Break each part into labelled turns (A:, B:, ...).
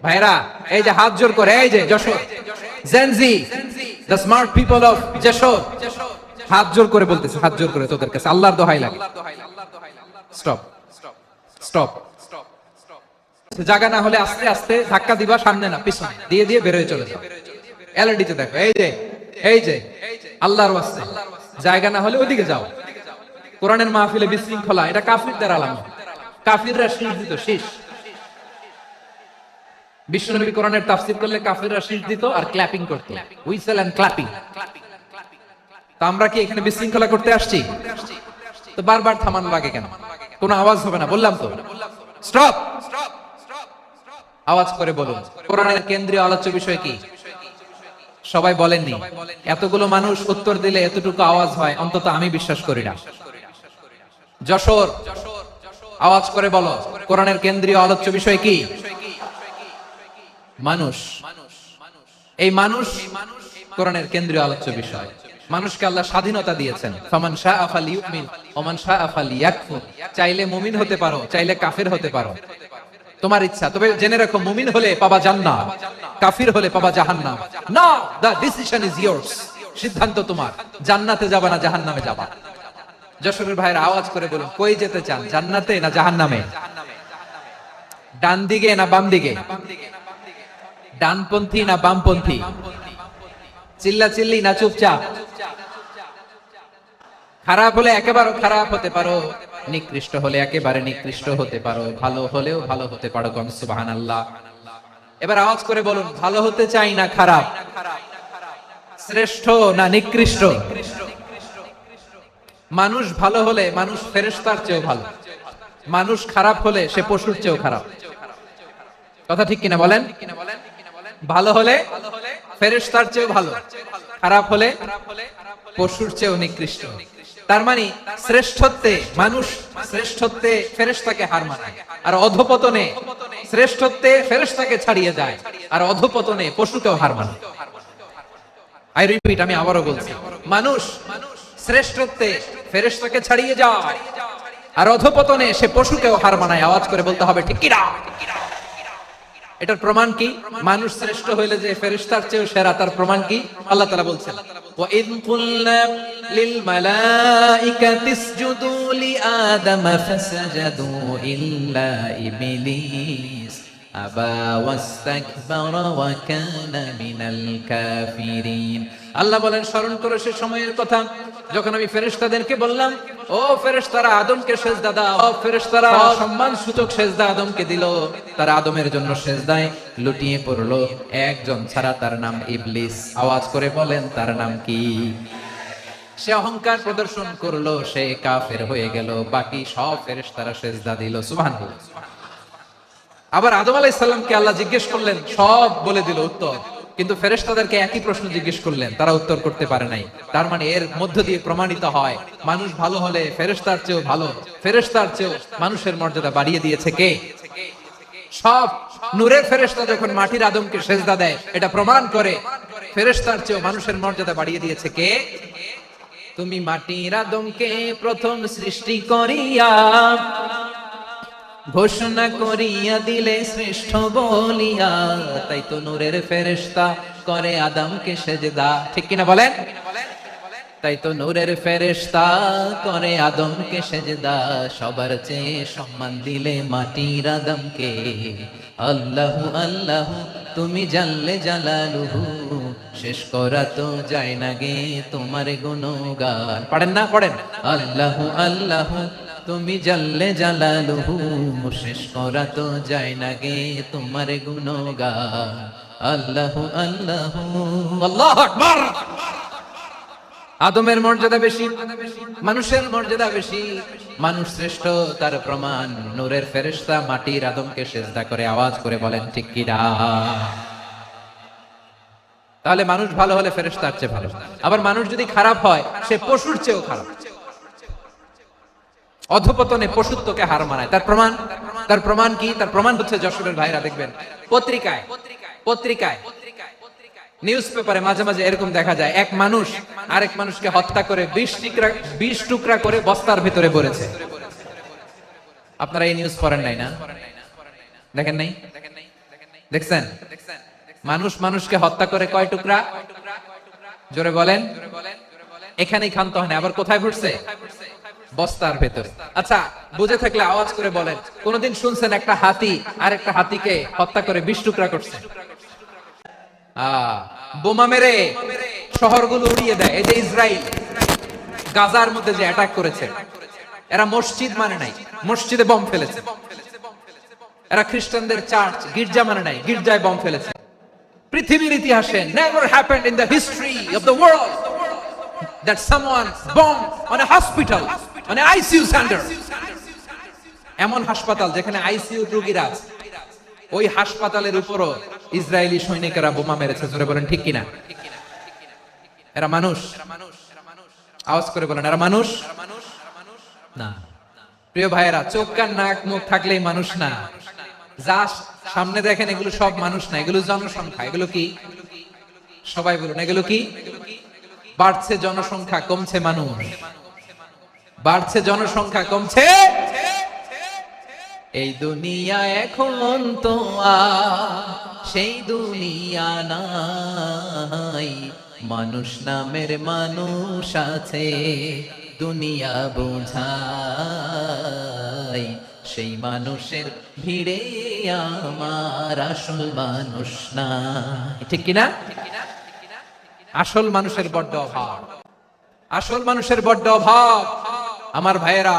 A: ভাইরা এই যে হাত জোর করে, এই যে Jessore Gen Z, the smart people of Jessore, হাত জোর করে বলতেছে, হাত জোর করে তোদের কাছে আল্লাহর দোহাই লাগে, স্টপ স্টপ। জায়গা না হলে আস্তে আস্তে ধাক্কা দিবা, সামনে না পিছনে দিয়ে দিয়ে বের হয়ে চলে যাও। এলইডিতে দেখো, এই যে আল্লাহর ওয়াস্তে জায়গা না হলে ওদিকে যাও। কোরআনের মাহফিলে বিশৃঙ্খলা, এটা কাফিরদের আলামত। কাফিররা শীষ দিত, শীষ। বিশ্বনবী কোরআনের তাফসীর করলে কাফিররা শীষ দিত আর ক্ল্যাপিং করত, হুইসেল এন্ড ক্ল্যাপিং। তো আমরা কি এখানে বিশৃঙ্খলা করতে আসছি? তো বারবার থামানো লাগে কেন? কোনো আওয়াজ হবে না, বললাম তো, স্টপ। আওয়াজ করে বলুন, কোরআনের কেন্দ্রীয় আলোচ্য বিষয় কি? সবাই বলেননি। এতগুলো মানুষ উত্তর দিলে এতটুকু আওয়াজ হয়, অন্তত আমি বিশ্বাস করি না। যশোর, আওয়াজ করে বলো, কোরআনের কেন্দ্রীয় আলোচ্য বিষয় কি? মানুষ। এই মানুষ কোরআনের কেন্দ্রীয় আলোচ্য বিষয়। মানুষকে আল্লাহ স্বাধীনতা দিয়েছেন, ফামান শাআ ফালিউমিন ওয়া মান শাআ ফালিয়াকফুর। চাইলে মুমিন হতে পারো, চাইলে কাফির হতে পারো, তোমার ইচ্ছা। তবে জেনে রাখো, মুমিন হলে পাবা জান্নাত, কাফির হলে পাবা জাহান্নাম। নাও দ্য ডিসিশন ইজ ইয়ার্স। সিদ্ধান্ত তোমার, জান্নাতে যাবা না জাহান্নামে যাবা। যশোরের ভাইরা আওয়াজ করে বলুন, কই যেতে চান, জান্নাতে না জাহান্নামে? ডান দিকে না বাম দিকে? ডানপন্থী না বামপন্থী? চিল্লা চিল্লি না চুপচাপ? খারাপ হলে একেবারে খারাপ হতে পারো, নিকৃষ্ট হলে একেবারে নিকৃষ্ট হতে পারো, ভালো হলেও ভালো হতে পারো। সুবহানাল্লাহ। এবার আওয়াজ করে বলুন, ভালো হতে চাই না খারাপ? শ্রেষ্ঠ না নিকৃষ্ট? মানুষ ভালো হলে মানুষ ফেরেশতার চেয়েও ভালো, মানুষ খারাপ হলে সে পশুর চেয়েও খারাপ। কথা ঠিক কিনা বলেন? ভালো হলে ফেরেশতার চেয়েও ভালো, খারাপ হলে পশুর চেয়েও নিকৃষ্ট। তার মানে শ্রেষ্ঠত্বে মানুষ, শ্রেষ্ঠত্বে ফেরেশতাকে হার মানায়, আর অধপতনে শ্রেষ্ঠত্বে ফেরেশতাকে ছাড়িয়ে যায়, আর অধপতনে পশুকেও হার মানায়। আই রিপিট, আমি আবারও বলছি, মানুষ শ্রেষ্ঠত্বে ফেরেশতাকে ছাড়িয়ে যায়, আর অধপতনে সে পশুকেও হার মানায়। আওয়াজ করে বলতে হবে ঠিক কিনা? এটার প্রমাণ কি? মানুষ শ্রেষ্ঠ হইলে যে ফেরেশতার চেয়েও সেরা, তার প্রমাণ কি? আল্লাহ তাআলা বলছেন, ওয়া ইয কুলনা লিল মালাইকাতি ইসজুদু লিআদম ফাসাজাদু ইল্লা ইবলিস আবা ওয়াস্তাকবারা ওয়া কানা মিনাল কাফিরিন। আল্লাহ বলেন, স্মরণ করো সে সময়ের কথা যখন আমি ফেরেশতাদেরকে বললাম, ও ফেরেশতারা আদমকে সেজদা দাও। ও ফেরেশতারা সম্মান সূচক সেজদা আদমকে দিল, তারা আদমের জন্য সেজদায় লুটিয়ে পড়লো, একজন ছাড়া, তার নাম ইবলিস। আওয়াজ করে বলেন, তার নাম কি? সে অহংকার প্রদর্শন করলো, সে কাফের হয়ে গেল, বাকি সব ফেরেশতারা সেজদা দিল। সুবহানাল্লাহ। আবার আদম আলাইহিস সালামকে আল্লাহ জিজ্ঞেস করলেন, সব বলে দিল উত্তর, কিন্তু ফেরেশতাদেরকে একই প্রশ্ন জিজ্ঞেস করলেন, তারা উত্তর করতে পারে নাই। তার মানে এর মধ্য দিয়ে প্রমাণিত হয়, মানুষ ভালো হলে ফেরেশতার চেয়েও ভালো, ফেরেশতার চেয়েও মানুষের মর্যাদা বাড়িয়ে দিয়েছে কে? সব নূরের ফেরেশতা যখন মাটির আদমকে সেজদা দেয়, এটা প্রমাণ করে ফেরেশতার চেয়েও মানুষের মর্যাদা বাড়িয়ে দিয়েছে কে? তুমি মাটির আদমকে প্রথম সৃষ্টি করিয়া ঘোষণা করিয়া দিলে শ্রেষ্ঠ বলিয়া, তাই তো নূরের ফেরেশতা করে আদমকে সেজদা। ঠিক কিনা বলেন? তাই তো নূরের ফেরেশতা করে আদমকে সেজদা, সবার চেয়ে সম্মান দিলে মাটির আদমকে। আল্লাহু আল্লাহু তুমি জানলে জালালুহু, শেষ করা তো যায় না গে তোমার গুণগান। পড়েন না? পড়েন, আল্লাহু আল্লাহু তুমি জানলে জালালুহু, শেষ করা তো যায় না গে তোমার গুণগান। আল্লাহু আল্লাহু। আল্লাহু আকবার। আদমের মর্যাদা বেশি, মানুষের মর্যাদা বেশি, মানুষ শ্রেষ্ঠ, তার প্রমাণ নূরের ফেরেশতা মাটির আদমকে সেজদা করে। আওয়াজ করে বলেন ঠিক কিনা? তাহলে মানুষ ভালো হলে ফেরেশতার চেয়ে ভালো, আবার মানুষ যদি খারাপ হয় সে পশুর চেয়েও খারাপ, অধপতনে পশুত্বকে হার মানায়। তার প্রমাণ, তার প্রমাণ কি? তার প্রমাণ হচ্ছে যশোরের ভাইরা দেখবেন পত্রিকায়, পত্রিকায় নিউজ পেপারে মাঝে মাঝে এরকম দেখা যায়, এক মানুষ আরেক মানুষকে হত্যা করে 20 টুকরা করে বস্তার ভিতরে ভরেছে। আপনারা এই নিউজ পড়েন নাই না? দেখেন নাই? দেখছেন, মানুষ মানুষকে হত্যা করে কয় টুকরা? জোরে বলেন। এখানেই ক্ষান্ত হয় না, আবার কোথায় ঘটছে? বস্তার ভেতরে। আচ্ছা, বুঝে থাকলে আওয়াজ করে বলেন, কোনদিন শুনছেন একটা হাতি আর একটা হাতিকে হত্যা করে 20 টুকরা করছে? বোমা মেরে শহরগুলো উড়িয়ে দেয়। এই যে ইসরায়েল গাজার মধ্যে যে অ্যাটাক করেছে, এরা মসজিদ মানে নাই, মসজিদে বম ফেলেছে। এরা খ্রিস্টানদের চার্চ গির্জা মানে নাই, গির্জায় বম ফেলেছে। পৃথিবীর ইতিহাসে never happened in the history of the world that someone bombed on a hospital, on a ICU center. এমন হাসপাতাল যেখানে আইসিইউ রোগীরা আছে, ওই হাসপাতালের উপরও ইসরায়েলি সৈনিকেরা বোমা মেরেছে। জোরে বলেন ঠিক কিনা? এরা মানুষ? আওয়াজ করে বলেন, এরা মানুষ না। প্রিয় ভাইয়েরা, চোখ কান নাক মুখ থাকলেই মানুষ না। যা সামনে দেখেন এগুলো সব মানুষ না, এগুলো জনসংখ্যা। এগুলো কি? সবাই বলুন, এগুলো কি? বাড়ছে জনসংখ্যা, কমছে মানুষ। বাড়ছে জনসংখ্যা, কমছে। এই দুনিয়া এখন তো সেই দুনিয়া নাই, মানুষ নামের মানুষ আছে, দুনিয়া বোঝাই, সেই মানুষের ভিড়ে আমার আসল মানুষ না। ঠিক কিনা? আসল মানুষের বড্ড অভাব, আসল মানুষের বড্ড অভাব। আমার ভাইয়েরা,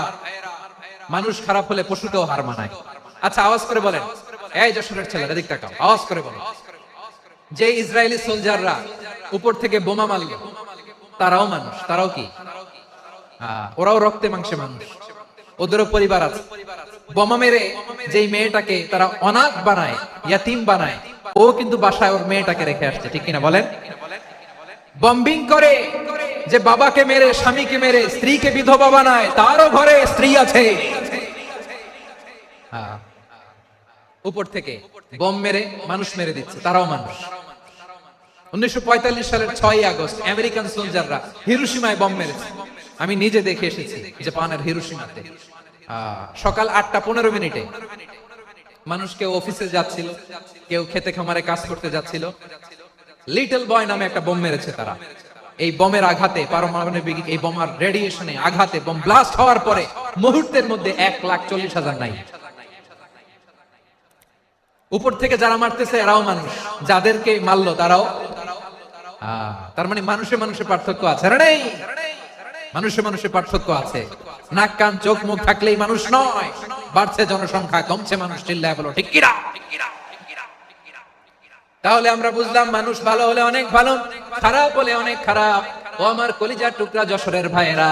A: মানুষ খারাপ হলে পশুকেও হার মানায়। আচ্ছা, আওয়াজ করে বলেন, এই যশোরের ছেলেরা দিক তাকাও, আওয়াজ করে বলেন, যে ইসরায়েলি সোলজাররা উপর থেকে বোমা মারল, তারাও মানুষ? তারাও কি? ওরাও রক্তে মাংসে মানুষ, ওদেরও পরিবার আছে। বোমা মেরে যেই মেয়েটাকে তারা অনাথ বানায়, ইয়াতিম বানায়, ও কিন্তু বাসায় ওর মেয়েটাকে রেখে আসছে। ঠিক কিনা বলেন? বম্বিং করে যে বাবাকে মেরে, স্বামীকে মেরে স্ত্রীকে বিধবা বানায়, তারও ঘরে স্ত্রী আছে। উপর থেকে বোম মেরে মানুষ মেরে দিচ্ছে, তারাও মানুষ। 1945 সালের 6ই আগস্ট আমেরিকান সোলজাররা হিরোশিমায় বোম মেরেছে। আমি নিজে দেখে এসেছি জাপানের হিরোশিমাতে। সকাল 8:15 মানুষ কেউ অফিসে যাচ্ছিল, কেউ খেতে খামারে কাজ করতে যাচ্ছিল। লিটল বয় নামে একটা বোম মেরেছে তারা। এই বোমের আঘাতে, পারমাণবিক এই বোমার রেডিয়েশনে আঘাতে, বোম ব্লাস্ট হওয়ার পরে মুহূর্তের মধ্যে 1,40,000 নাই। উপর থেকে যারা মারতেছে এরাও মানুষ, যাদেরকে মারলো তারাও। তার মানে মানুষে মানুষে পার্থক্য আছে না? নেই? মানুষে মানুষে পার্থক্য আছে। নাক কান চোখ মুখ থাকলেই মানুষ নয়। বাড়ছে জনসংখ্যা, কমছে মানুষ। চিল্লায় বলো ঠিক কিনা? তাহলে আমরা বুঝলাম, মানুষ ভালো হলে অনেক ভালো, খারাপ হলে অনেক খারাপ। ও আমার কলিজার টুকরা যশোরের ভাইয়েরা,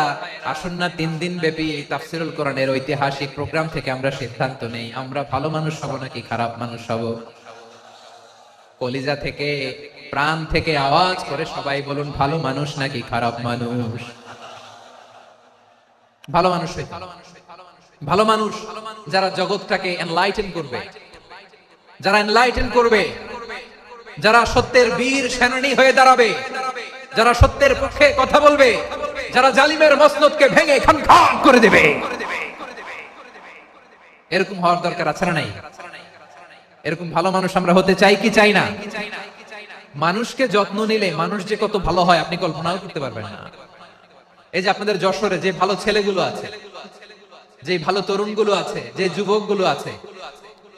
A: আসুন না 3 দিন ব্যাপী এই তাফসীরুল কোরআনের ঐতিহাসিক প্রোগ্রাম থেকে আমরা সিদ্ধান্ত নেই, আমরা ভালো মানুষ হব নাকি খারাপ মানুষ হব। কলিজা থেকে, প্রাণ থেকে আওয়াজ করে সবাই বলুন, ভালো মানুষ নাকি খারাপ মানুষ? ভালো মানুষ হইতে। ভালো মানুষ যারা জগৎটাকে এনলাইটেন করবে, যারা এনলাইটেন করবে, যারা সত্যের বীর সেনানী হয়ে দাঁড়াবে, যারা সত্যের পক্ষে কথা বলবে, যারা জালিমের মসনদকে ভেঙে খানখান করে দেবে। এরকম হওয়ার দরকার আছে না নাই? এরকম ভালো মানুষ আমরা হতে চাই কি চাই না? মানুষকে যত্ন নিলে মানুষ যে কত ভালো হয় আপনি কল্পনাও করতে পারবেন না। এই যে আপনাদের যশোরে যে ভালো ছেলেগুলো আছে, যে ভালো তরুণগুলো আছে, যে যুবকগুলো আছে,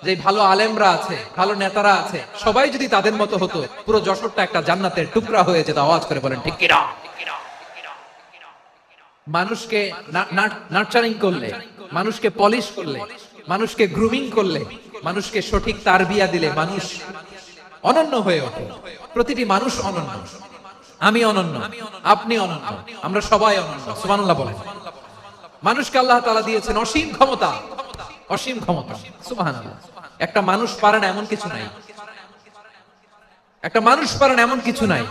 A: যে ভালো আলেমরা আছে, ভালো নেতারা আছে, সবাই যদি তাদের মতো হতো, পুরো যশোরটা একটা জান্নাতের টুকরা হয়ে যেত। আওয়াজ করে বলেন ঠিক কিনা? মানুষকে নার্চারিং করলে, মানুষকে পলিশ করলে, মানুষকে গ্রুমিং করলে, মানুষকে সঠিক তারবিয়া দিলে মানুষ অনন্য হয়ে ওঠে। প্রতিটি মানুষ অনন্য। আমি অনন্য, আপনি অনন্য, আমরা সবাই অনন্য। সুবহানাল্লাহ বলেন। মানুষকে আল্লাহ তাআলা দিয়েছেন অসীম ক্ষমতা, অসীম ক্ষমতা। সুবহানাল্লাহ। একটা মানুষ পারে না এমন কিছু নাই, একটা মানুষ পারে না এমন কিছু নাই।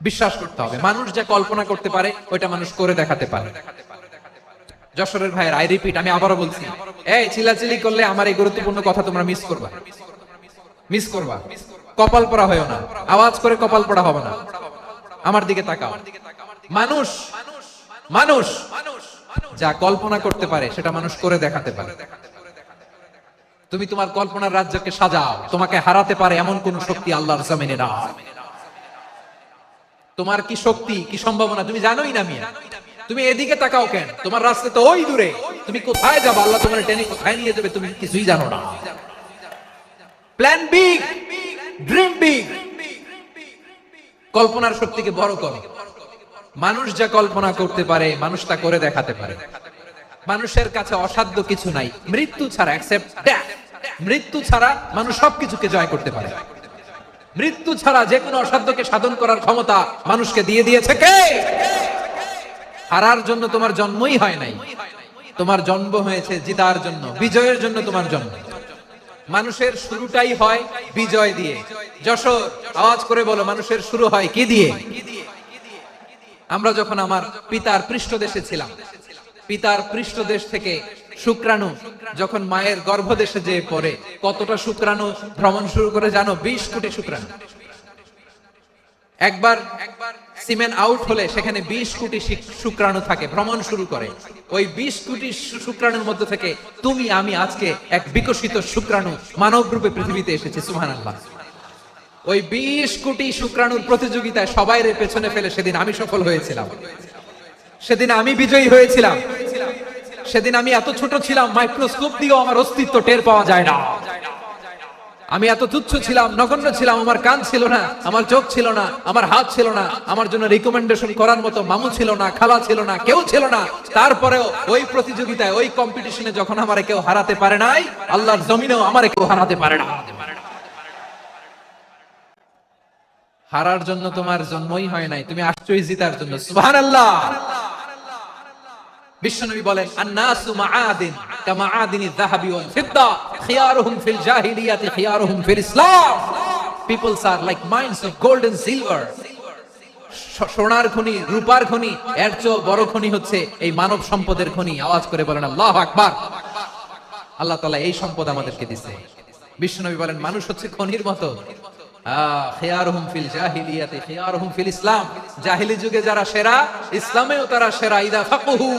A: বিশ্বাস করতে হবে, মানুষ যা কল্পনা করতে পারে ওইটা মানুষ করে দেখাতে পারে। যশোরের ভাইয়ের, আই রিপিট, আমি আবারও বলছি, এই চিল্লাচিল্লি করলে আমার এই গুরুত্বপূর্ণ কথা তোমরা মিস করবা, মিস করবা। কপাল পড়া হয় না, আওয়াজ করে কপাল পড়া হবে না। আমার দিকে তাকাও। মানুষ, মানুষ যা কল্পনা করতে পারে সেটা মানুষ করে দেখাতে পারে। তুমি তোমার কল্পনার রাজ্যকে সাজাও, তোমাকে হারাতে পারে এমন কোন শক্তি আল্লাহর জমিনে না। তোমার কি শক্তি, কি সম্ভাবনা তুমি জানোই না মিয়া। তুমি এদিকে তাকাও কেন? তোমার রাস্তা তো ওই দূরে, তুমি কোথায় যাবে, আল্লাহ তোমার টেনে কোথায় নিয়ে যাবে তুমি কিছুই জানো না। প্ল্যান বিগ, ড্রিম বিগ, কল্পনার শক্তিকে বড় করো। মানুষ যা কল্পনা করতে পারে মানুষ তা করে দেখাতে পারে। মানুষের কাছে অসাধ্য কিছু নাই, মৃত্যু ছাড়া, এক্সেপ্ট ডেথ। মৃত্যু ছাড়া মানুষ সবকিছুকে জয় করতে পারে। মৃত্যু ছাড়া যে কোনো অসাধ্যকে সাধন করার ক্ষমতা মানুষকে দিয়ে দিয়েছে কে? হারার জন্য তোমার জন্মই হয় নাই, তোমার জন্ম হয়েছে জিতার জন্য, বিজয়ের জন্য তোমার জন্ম। মানুষের শুরুটাই হয় বিজয় দিয়ে। যশোর, আওয়াজ করে বলো, মানুষের শুরু হয় কি দিয়ে? আমরা যখন আমার পিতার পৃষ্ঠদেশে ছিলাম, পিতার পৃষ্ঠদেশ থেকে শুক্রাণু যখন মায়ের গর্ভদেশে যেয়ে পড়ে, কতটা শুক্রাণু ভ্রমণ শুরু করে জানো? 20 কোটি শুক্রাণু। একবার সিমেন আউট হলে সেখানে 20 কোটি শুক্রাণু থাকে, ভ্রমণ শুরু করে। ওই 20 কোটি শুক্রাণুর মধ্যে থেকে তুমি আমি আজকে এক বিকশিত শুক্রাণু মানব রূপে পৃথিবীতে এসেছে। সুবহানাল্লাহ। ওই 20 কোটি শুক্রাণুর প্রতিযোগিতায় সবাইরে পেছনে ফেলে সেদিন আমি সফল হয়েছিলাম, সেদিন আমি বিজয়ী হয়েছিলাম। সেদিন আমি এত ছোট ছিলাম, মাইক্রোস্কোপ দিয়েও আমার অস্তিত্ব টের পাওয়া যায় না। আমি এত তুচ্ছ ছিলাম, নগণ্য ছিলাম, আমার কান ছিল না, আমার চোখ ছিল না, আমার হাত ছিল না, আমার জন্য রিকমেন্ডেশন করার মতো মামু ছিল না, খালা ছিল না, কেউ ছিল না। তারপরেও ওই প্রতিযোগিতায়, ওই কম্পিটিশনে যখন আমারে কেউ হারাতে পারে নাই, আল্লাহর জমিনেও আমারে কেউ হারাতে পারে না। হারার জন্য তোমার জন্মই হয় নাই, তুমি আসছোই জিতার জন্য। সুবহানাল্লাহ। বিশ্বনবী বলেন, আন-নাসু মাআদিন কামাআদিনিয যাহাবি ওয়াল ফিদ্দা খিয়ারুহুম ফিল জাহিলিয়াতি খিয়ারুহুম ফিল ইসলাম। Peoples are like mines of gold and silver. সোনার খনি, রূপার খনি, এর চেয়ে বড় খনি হচ্ছে এই মানব সম্পদের খনি। আওয়াজ করে বলেন আল্লাহু আকবার। আল্লাহ তাআলা এই সম্পদ আমাদেরকে দিয়েছে। বিশ্বনবী বলেন, মানুষ হচ্ছে খনির মতো। খিয়ারুহুম ফিল জাহিলিয়াতি খিয়ারুহুম ফিল ইসলাম। জাহিলি যুগে যারা সেরা, ইসলামেও তারা সেরা। ইদা ফাকহু,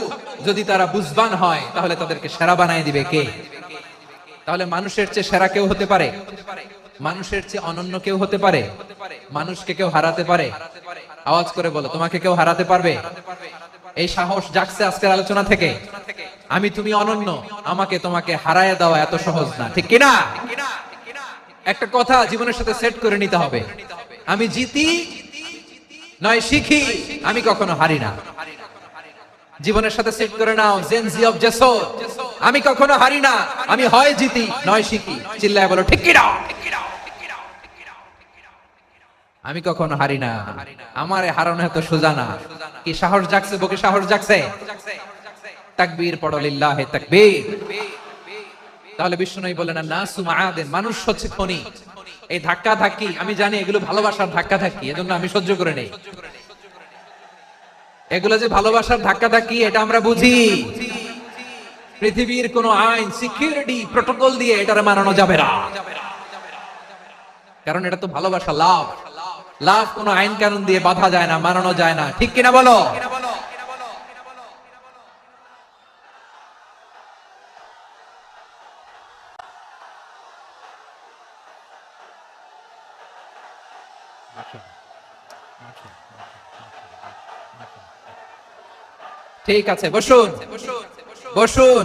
A: যদি তারা বুঝবান হয় তাহলে তাদেরকে সেরা বানায় দিবে কে? তাহলে মানুষের চেয়ে সেরা কেউ হতে পারে? মানুষের চেয়ে অনন্য কেউ হতে পারে? মানুষকে কেউ হারাতে পারে? আওয়াজ করে বলো, তোমাকে কেউ হারাতে পারবে? এই সাহস জাগছে আজকের আলোচনা থেকে। আমি তুমি অনন্য, আমাকে তোমাকে হারায় দেওয়া এত সহজ না, ঠিক কিনা? একটা কথা জীবনের সাথে সেট করে নিতে হবে, আমি জিতি নয় শিখি, আমি কখনো হারি না। জীবনের সাথে সেট করে নাও, জেনজি অফ জেসর, আমি কখনো হারি না, আমি হয় জিতি নয় শিখি। চিল্লায় বলো ঠিক কিনা? আমি কখনো হারি না, আমারে হারানো এত সোজা না। কি সাহস জাগছে? বুকে সাহস জাগছে? তাকবীর পড়ো, লিল্লাহি তাকবীর। তাহলে বিশ্বনবী বলেন, নাসু মাআদিন, মানুষ হচ্ছে খনি। এই ধাক্কা ধাক্কি, আমি জানি এগুলো ভালোবাসার ধাক্কা ধাক্কি, এজন্য আমি সহ্য করে নেই। এগুলো যে ভালোবাসার ধাক্কা ধাক্কি এটা আমরা বুঝি। পৃথিবীর কোন আইন, সিকিউরিটি, প্রটোকল দিয়ে এটারে মানানো যাবে না, কারণ এটা তো ভালোবাসা, লাভ। লাভ কোন আইন কানুন দিয়ে বাধা যায় না, মানানো যায় না, ঠিক কিনা বলো? ঠিক আছে, বসুন বসুন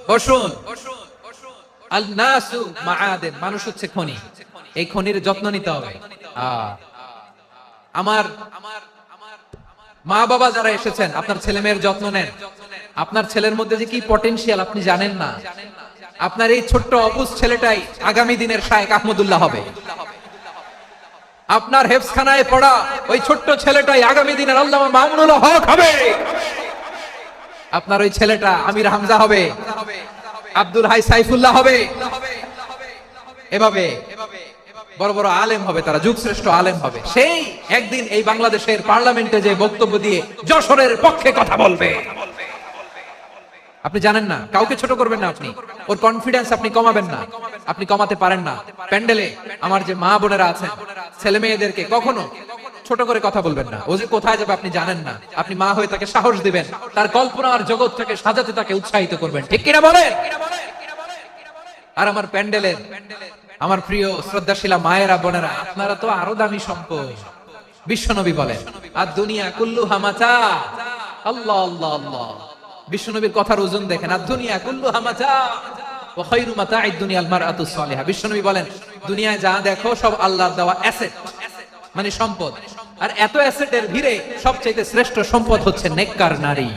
A: বসুন। আল নাসু মাআদিন, মানুষ হচ্ছে খনি। এই খনির যত্ন নিতে হবে। আমার মা বাবা যারা এসেছেন, আপনার ছেলে মেয়ের যত্ন নেন। আপনার ছেলের মধ্যে যে কি পটেনশিয়াল আপনি জানেন না। আপনার এই ছোট্ট অবুঝ ছেলেটাই আগামী দিনের শায়েখ আহমদুল্লাহ হবে। আপনার হেফজখানায় পড়া ওই ছোট্ট ছেলেটাই আগামী দিনের আল্লামা মামুনুল হক হবে। আপনার ওই ছেলেটা আমির হামজা হবে, আব্দুল হাই সাইফুল্লাহ হবে। এভাবে বড় বড় আলেম হবে, তারা যুগশ্রেষ্ঠ আলেম হবে। সেই একদিন এই বাংলাদেশের পার্লামেন্টে যে বক্তব্য দিয়ে যশোরের পক্ষে কথা বলবে। আপনি জানেন না, কাউকে ছোট করবেন না আপনি, ওর কনফিডেন্স আপনি কমাবেন না, আপনি কমাতে পারেন না। প্যান্ডেলে আমার যে মা বোনেরা আছেন, ছেলে মেয়েদেরকে কখনো ছোট করে কথা বলবেন না। ও যে কোথায় যাবে আপনি জানেন না, আপনি মা হয়ে তাকে সাহস দিবেন, তার কল্পনার জগৎ থেকে সাজাতে তাকে উৎসাহিত করবেন, ঠিক কিনা বলেন? আর আমার প্যান্ডেলের আমার প্রিয় শ্রদ্ধাশীলা মায়েরা বোনেরা, আপনারা তো আরো দামি সম্পদ। বিশ্বনবী বলেন, আর দুনিয়া কুল্লুহা মাতা। আল্লাহ আল্লাহ আল্লাহ, বিশ্বনবীর কথার ওজন দেখেন। আর দুনিয়া কুল্লুহা মাতা ওয়া খায়রু মাতা'আদ দুনিয়াল মারআতুস সালিহা। বিশ্বনবী বলেন, দুনিয়ায় যা দেখো সব আল্লাহর দেওয়া অ্যাসেট, মানে সম্পদ। আর এত অ্যাসেটের ভিড়ে সবচেয়ে শ্রেষ্ঠ সম্পদ হচ্ছে নেককার নারী।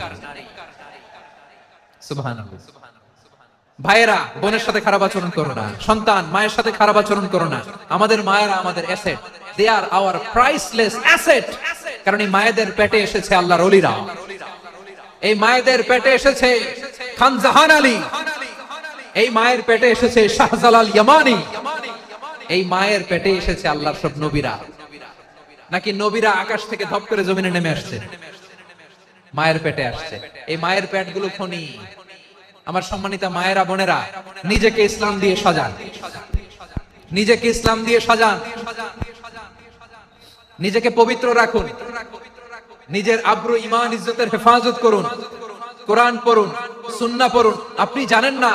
A: সুবহানাল্লাহ। ভাইয়েরা বোনের সাথে খারাপ আচরণ করো না, সন্তান মায়ের সাথে খারাপ আচরণ করো না। আমাদের মায়েরা আমাদের asset, they are our priceless asset. কারণ এই মায়েদের পেটে এসেছে আল্লাহর ওলিরা, এই মায়েদের পেটে এসেছে খান জাহান আলী, এই মায়ের পেটে এসেছে শাহজালাল ইয়ামানি, এই মায়ের পেটে এসেছে আল্লাহর সব নবীরা। নাকি নবীরা আকাশ থেকে ধপ করে জমিনে নেমে আসছে? মায়ের পেটে আসছে। এই মায়ের পেটগুলো খনি। আমার সম্মানিত মায়েরা বোনেরা, নিজেকে ইসলাম দিয়ে সাজান, নিজেকে ইসলাম দিয়ে সাজান, নিজেকে পবিত্র রাখুন, নিজের আব্রু ঈমান ইজ্জতের হেফাজত করুন, কোরআন পড়ুন, সুন্নাহ পড়ুন। আপনি জানেন না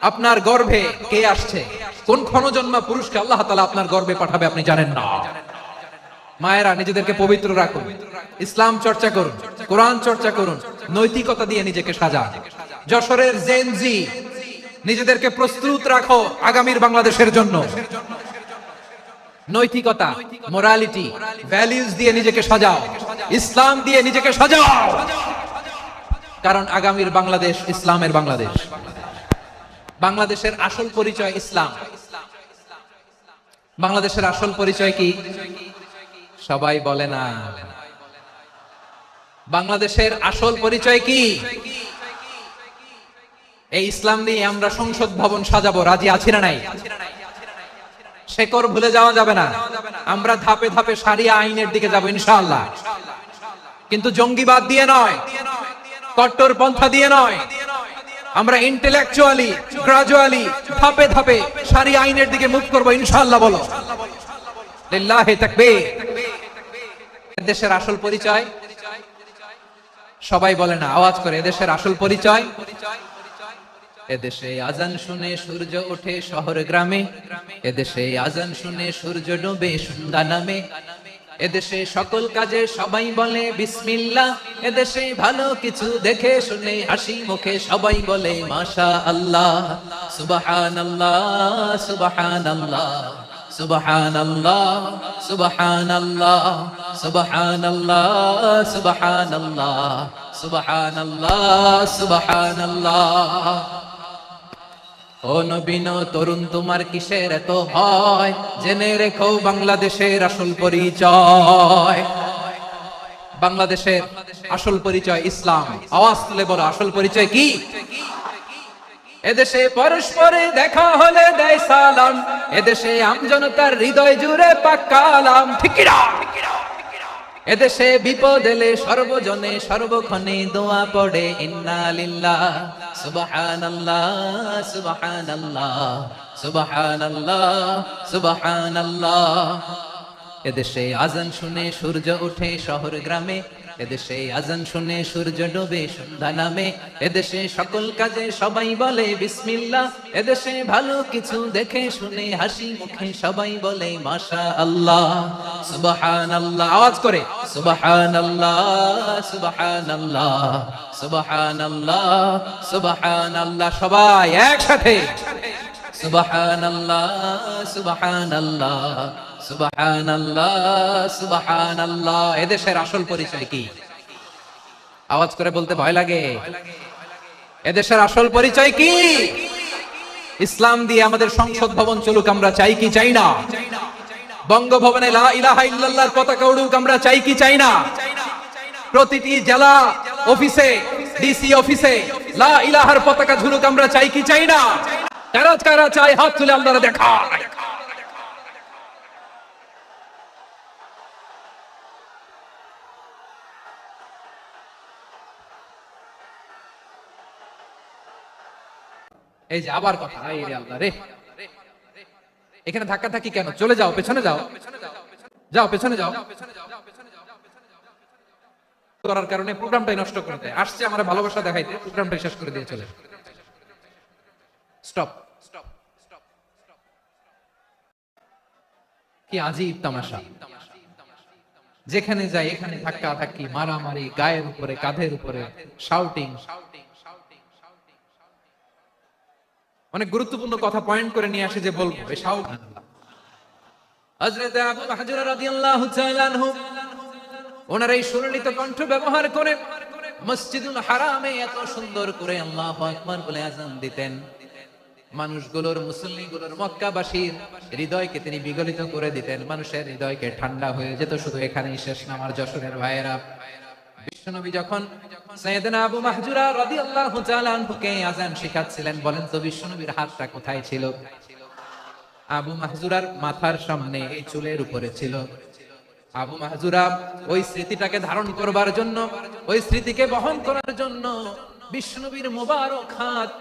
A: আপনার গর্ভে কে আসছে, কোন ক্ষণজন্মা পুরুষকে আল্লাহ তাআলা আপনার গর্ভে পাঠাবে, আপনি জানেন না। মায়েরা নিজেদেরকে পবিত্র রাখুন, ইসলাম চর্চা করুন, কোরআন চর্চা করুন, নৈতিকতা দিয়ে নিজেকে সাজান। যশোরের জেনজি, নিজেদেরকে প্রস্তুত রাখো আগামীর বাংলাদেশের জন্য। নৈতিকতা, মোরালিটি, ভ্যালিউজ দিয়ে নিজেকে সাজাও, ইসলাম দিয়ে নিজেকে সাজাও। কারণ আগামীর বাংলাদেশ ইসলামের বাংলাদেশ। বাংলাদেশের আসল পরিচয় ইসলাম। বাংলাদেশের আসল পরিচয় কি? সবাই বলে না। বাংলাদেশের আসল পরিচয় কি? এই ইসলাম দিয়ে আমরা সংসদ ভবন সাজাবো, রাজি আছি না নাই? শেকড় ভুলে যাওয়া যাবে না। আমরা ধাপে ধাপে শরিয়া আইনের দিকে যাব ইনশাআল্লাহ, কিন্তু জঙ্গিবাদ দিয়ে নয়, কট্টর পন্থা দিয়ে নয়। আমরা ইন্টেলেকচুয়ালি, গ্রাজুয়ালি, ধাপে ধাপে শরিয়া আইনের দিকে মুভ করব ইনশাআল্লাহ। বলো লিল্লাহি তাকবীর। দেশের আসল পরিচয় সবাই বলে না, আওয়াজ করে। এদেশের আসল পরিচয়, এদেশে আজান শুনে সূর্য ওঠে শহর গ্রামে, এদেশে আজান শুনে সূর্য ডোবে সন্ধ্যা নামে, এদেশে সকল কাজে সবাই বলে বিসমিল্লাহ, এদেশে ভালো কিছু দেখে শুনে হাসি মুখে সবাই বলে মাশাআল্লাহ, সুবহানাল্লাহ, সুবহানাল্লাহ, সুবহানাল্লাহ, সুবহানাল্লাহ, সুবহানাল্লাহ, সুবহানাল্লাহ, সুবহানাল্লাহ, সুবহানাল্লাহ। ও নবীন তরুণ, তোমার কিসের এত ভয়? জেনে রেখো বাংলাদেশের আসল পরিচয়। বাংলাদেশের আসল পরিচয় ইসলাম। আওয়াজ তুলে বলো, আসল পরিচয় কি? এদেশে পরস্পরে দেখা হলে দেয় সালাম, এদেশে আমজনতার হৃদয় জুড়ে পাক্কা আলাম। ঠিক কি না? এদেশে বিপদ এলে সর্বজনে সর্বক্ষণে দোয়া পড়ে ইন্না লিল্লাহ, সুবহানাল্লাহ, সুবহানাল্লাহ, সুবহানাল্লাহ, সুবহানাল্লাহ। এদেশে আজান শুনে সূর্য ওঠে শহর গ্রামে, এদেশে আজান শুনে সূর্য ডোবে সন্ধ্যা নামে, এদেশে সকল কাজে সবাই বলে বিসমিল্লাহ, এদেশে ভালো কিছু দেখে শুনে হাসি মুখে সবাই বলে মাশাআল্লাহ, সুবহানাল্লাহ। আওয়াজ করে সুবহানাল্লাহ, সুবহানাল্লাহ, সুবহানাল্লাহ, সুবহানাল্লাহ। সবাই একসাথে সুবহানাল্লাহ, সুবহানাল্লাহ, সুবহানাল্লাহ, সুবহানাল্লাহ। এদেশের আসল পরিচয় কি? আওয়াজ করে বলতে ভয় লাগে। এদেশের আসল পরিচয় কি? ইসলাম দিয়ে আমাদের সংসদ ভবন চলুক, আমরা চাই কি চাই না? বঙ্গভবনে লা ইলাহা ইল্লাল্লাহর পতাকা উড়ুক, আমরা চাই কি চাই না? প্রতিটি জেলা অফিসে, ডিসি অফিসে লা ইলাহার পতাকা ঝুলুক, আমরা চাই কি চাই না? কারা কারা চাই? হাত তুলে আল্লাহর দেখা। এই যে আবার কথা, রে আল্লাহ রে, এখানে ধাক্কা ধাক্কি কেন? চলে যাও, পেছনে যাও, যাও পেছনে যাও। করার কারণে প্রোগ্রামটাই নষ্ট করে দেয়। আসছে আমার ভালোবাসা দেখাইতে, প্রোগ্রামটাই শেষ করে দিয়ে চলে। স্টপ। কি আজীব তামাশা! যেখানে যাই এখানে ধাক্কা ধাক্কি, মারামারি, গায়ের উপরে, কাঁধের উপরে, শাউটিং। অনেক গুরুত্বপূর্ণ কথা পয়েন্ট করে নিয়ে আসে যে বলবো, এই শাউট। হযরত আবু মাহজুরা রাদিয়াল্লাহু তাআলা আনহু ওনার এই সুললিত কণ্ঠ ব্যবহার করে মসজিদুল হারামে এত সুন্দর করে আল্লাহু আকবার বলে আযান দিতেন। মানুষগুলোর, মুসল্লিগুলোর, মক্কাবাসীর হৃদয়কে তিনি বিগলিত করে দিতেন। মানুষের হৃদয়কে ঠান্ডা হয়ে যেত। শুধু এখানেই শেষ না আমার যশোরের ভাইয়েরা। বিশ্বনবী যখন সাইয়েদনা আবু মাহজুরা রাদিয়াল্লাহু তাআলা আনহুকে আযান শিখাচ্ছিলেন, বলেন তো বিশ্বনবীর হাতটা কোথায় ছিল? আবু মাহজুরার মাথার সামনে, এই চুলের উপরে ছিল। আবু মাহজুরা ওই স্মৃতিটাকে ধারণ করবার জন্য, ওই স্মৃতিকে বহন করার জন্য বিশ্বনবীর মোবারক হাত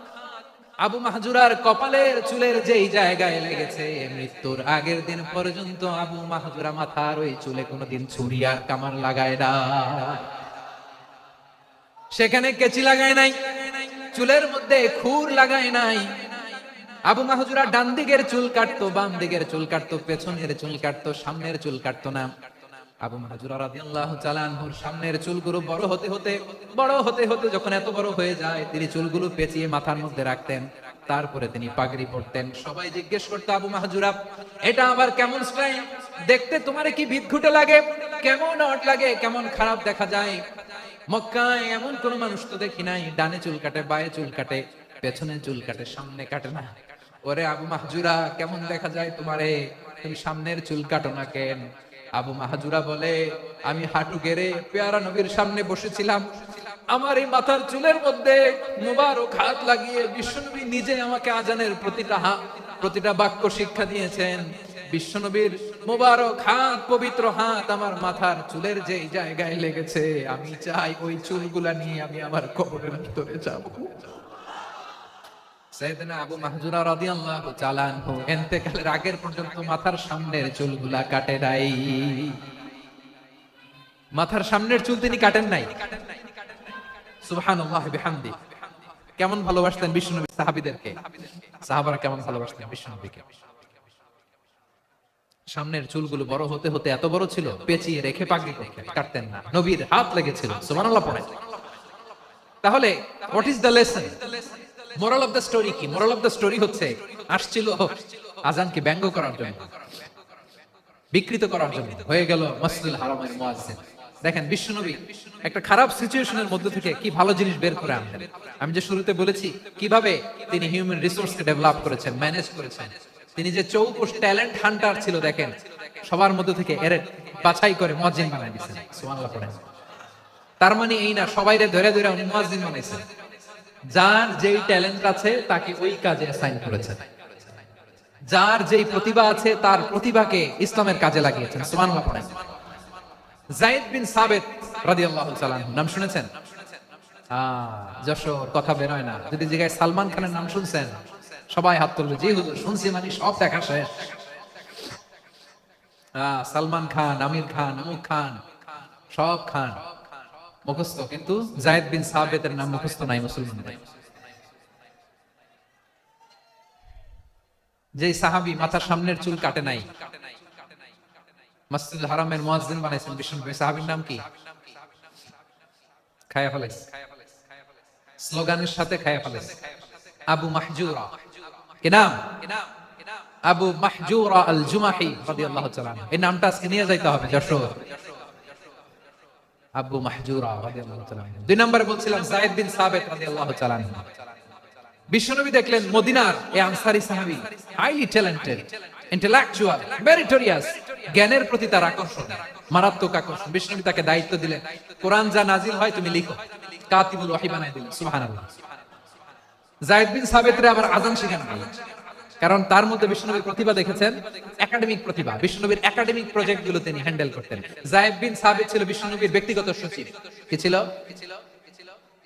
A: আবু মাহজুরার কপালের চুলের যেই জায়গায় লেগেছে, মৃত্যুর আগের দিন পর্যন্ত আবু মাহজুরা মাথার ওই চুলে কোনোদিন ছুরি আর কামান লাগায় না। সেখানে কেচি লাগায় নাই, চুলের মধ্যে খুর লাগায় নাই। আবু মাহজুরা ডান দিকের চুল কাটতো, বাম দিকের চুল কাটতো, পেছনের চুল কাটতো, সামনের চুল কাটতো না। আবু মাহজুরা রাদিয়াল্লাহু তাআলা আনহুর সামনের চুলগুলো বড় হতে হতে যখন এত বড় হয়ে যায়, তিনি চুলগুলো পেঁচিয়ে মাথার মধ্যে রাখতেন। তারপরে তিনি পাগড়ি পরতেন। সবাই জিজ্ঞেস করতো, আবু মাহজুরা এটা আবার কেমন স্টাইল? দেখতে তোমার কি বিদঘুটে লাগে? কেমন অড লাগে? কেমন খারাপ দেখা যায়? মক্কায় এমন কোন মানুষ তো দেখি নাই, ডানে চুল কাটে, বায়ে চুল কাটে, পেছনে চুল কাটে, সামনে কাটে না। ওরে আবু মাহজুরা, কেমন দেখা যায় তোমারে? তুমি সামনের চুল কাটো না কেন? আবু মাহজুরা বলে, আমি হাঁটু গেড়ে পেয়ারা নবীর সামনে বসেছিলাম। আমার এই মাথার চুলের মধ্যে মুবারক হাত লাগিয়ে বিশ্বনবী নিজে আমাকে আজানের প্রতিটা বাক্য শিক্ষা দিয়েছেন। বিশ্বনবীর মুবারক হাত, পবিত্র হাত আমার মাথার চুলের যে জায়গায় লেগেছে, আমি চাই ওই চুলগুলা নিয়ে আমি আমার কবরের ভিতরে যাব। সাইয়েদনা আবু মাহজুরা রাদিয়াল্লাহু তাআলা আনহু ইন্তেকালের আগের পর্যন্ত মাথার সামনের চুলগুলা কাটে নাই। মাথার সামনের চুল তিনি কাটেন নাই। সুবহানাল্লাহি বিহামদি। কেমন ভালোবাসতেন বিশ্বনবী সাহাবীদেরকে, সাহাবারা কেমন ভালোবাসতেন বিশ্বনবীকে। সামনের চুলগুলো বড় হতে হতে এত বড় ছিল, পেঁচিয়ে রেখে পাগড়ি করতেন, কাটতেন না। নবীর হাত লেগেছিল। সুবহানাল্লাহ পড়েন। তাহলে what is the lesson? Moral of the story কি? মোরাল অফ দ্য স্টোরি হচ্ছে, আসছিল আজানকে ব্যঙ্গ করার জন্য, বিকৃত করার জন্য, হয়ে গেল মসজিদুল হারামের মুয়াজ্জিন। দেখেন বিশ্বনবী একটা খারাপ সিচুয়েশনের মধ্যে থেকে কি ভালো জিনিস বের করে আনলেন। আমি যে শুরুতে বলেছি কিভাবে তিনি হিউম্যান রিসোর্সকে ডেভেলপ করেছেন, ম্যানেজ করেছেন। তিনি যে চৌকুশ ট্যালেন্ট হান্টার ছিল, দেখেন সবার মধ্যে থেকে এর বাছাই করে মুয়াজ্জিন বানাই দিয়েছেন। সুবহানাল্লাহ পড়েন। তার মানে এই না সবাইরে ধরে ধরে উনি মুয়াজ্জিন বানাইছেন। যার যেই ট্যালেন্ট আছে তাকে ওই কাজে অ্যাসাইন করেছেন। যার যেই প্রতিভা আছে তার প্রতিভাকে ইসলামের কাজে লাগিয়েছেন। সুবহানাল্লাহ পড়েন। যায়েদ বিন সাবিত রাদিয়াল্লাহু তাআলা নাম শুনেছেন? যশোর কথা বের হয় না। যদি জিজ্ঞাসা সালমান খানের নাম শুনছেন, সবাই হাত তুলবে, জি হুজুর শুনছি, মানে সব দেখা শেষ। সালমান খান, আমির খান, আমুক খান, সব খান মুখস্থ, কিন্তু যায়েদ বিন সাবিতের নাম মুখস্থ নাই মুসলমানদের। যে সাহাবী মাথার সামনের চুল কাটে নাই, মসজিদুল হারামের মুয়াজ্জিন বানাইছেন বিশ্বনবী, সাহাবীর নাম কি? খায়া ফেলাইছে, স্লোগানের সাথে খায়া ফেলাইছে। আবু মাহজুরা। কি নাম? আবু মাহজুরা আল জুমাহি রাদিয়াল্লাহু তাআলা। এই নামটা আজকে নিয়ে যাইতে হবে যশোর। আবু মাহজুরা রাদিয়াল্লাহু তাআলা। দুই নম্বরে বলছিলাম যায়েদ বিন সাবিত রাদিয়াল্লাহু তাআলা। বিশ্বনবী দেখলেন মদিনার এই আনসারী সাহাবী হাইলি ট্যালেন্টেড, ইন্টেলেকচুয়াল, মেরিটোরিয়াস, জ্ঞানের প্রতি তার আকর্ষণ, মারাত্মক আকর্ষণ। বিশ্বনবী তাকে দায়িত্ব দিলেন, কোরআন যা নাজিল হয় তুমি লিখো, কাতিবুল ওহী বানাই দিলেন। সুবহানাল্লাহ। যায়েদ বিন সাবিতরে আবার আযান শেখানো হলো, কারণ তার মধ্যে বিশ্বনবীর প্রতিভা দেখেছেন, একাডেমিক প্রতিভা। বিশ্বনবীর একাডেমিক প্রজেক্ট গুলো তিনি হ্যান্ডেল করতেন। যায়েদ বিন সাবিত ছিল বিশ্বনবীর ব্যক্তিগত সচিব। কি ছিল?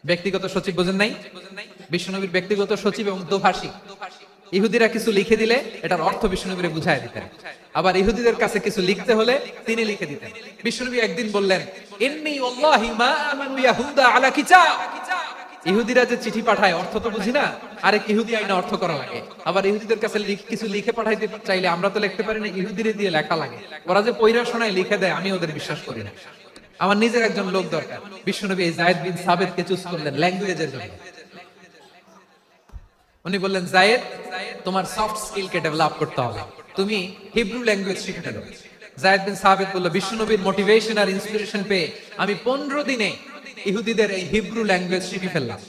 A: ব্যক্তিগত সচিব। বোঝেন নাই? বিশ্বনবীর ব্যক্তিগত সচিব এবং দোভাষী। ইহুদিরা কিছু লিখে দিলে এটার অর্থ বিশ্বনবীরে বুঝায় দিতেন, আবার ইহুদিদের কাছে কিছু লিখতে হলে তিনি লিখে দিতেন। বিশ্বনবী একদিন বললেন, ইন্নী ওয়াল্লাহি মা আমানু ইয়াহুদা আলা কিতাব। ইহুদিরা যে চিঠি পাঠায় অর্থ তো বুঝি না, আরেক ইহুদি আইনা অর্থ করা লাগে। আবার ইহুদিদের কাছে কিছু লিখে পাঠাইতে চাইলে আমরা তো লিখতে পারি না, ইহুদিরে দিয়ে লেখা লাগে। ওরা যে পয়রা শোনায় লিখে দেয়, আমি ওদের বিশ্বাস করি না। আমার নিজের একজন লোক দরকার। বিশ্বনবী এই যায়েদ বিন সাবিতকে চুজ করলেন ল্যাঙ্গুয়েজের জন্য। উনি বললেন, যায়েদ, তোমার সফট স্কিলকে ডেভেলপ করতে হবে, তুমি হিব্রু ল্যাঙ্গুয়েজ শিখে ফেলো। যায়েদ বিন সাবিত বলল, বিশ্বনবীর মোটিভেশন আর ইন্সপিরেশন পেয়ে আমি 15 দিনে ইহুদিদের এই হিব্রু ল্যাঙ্গুয়েজ শিখে ফেললাম।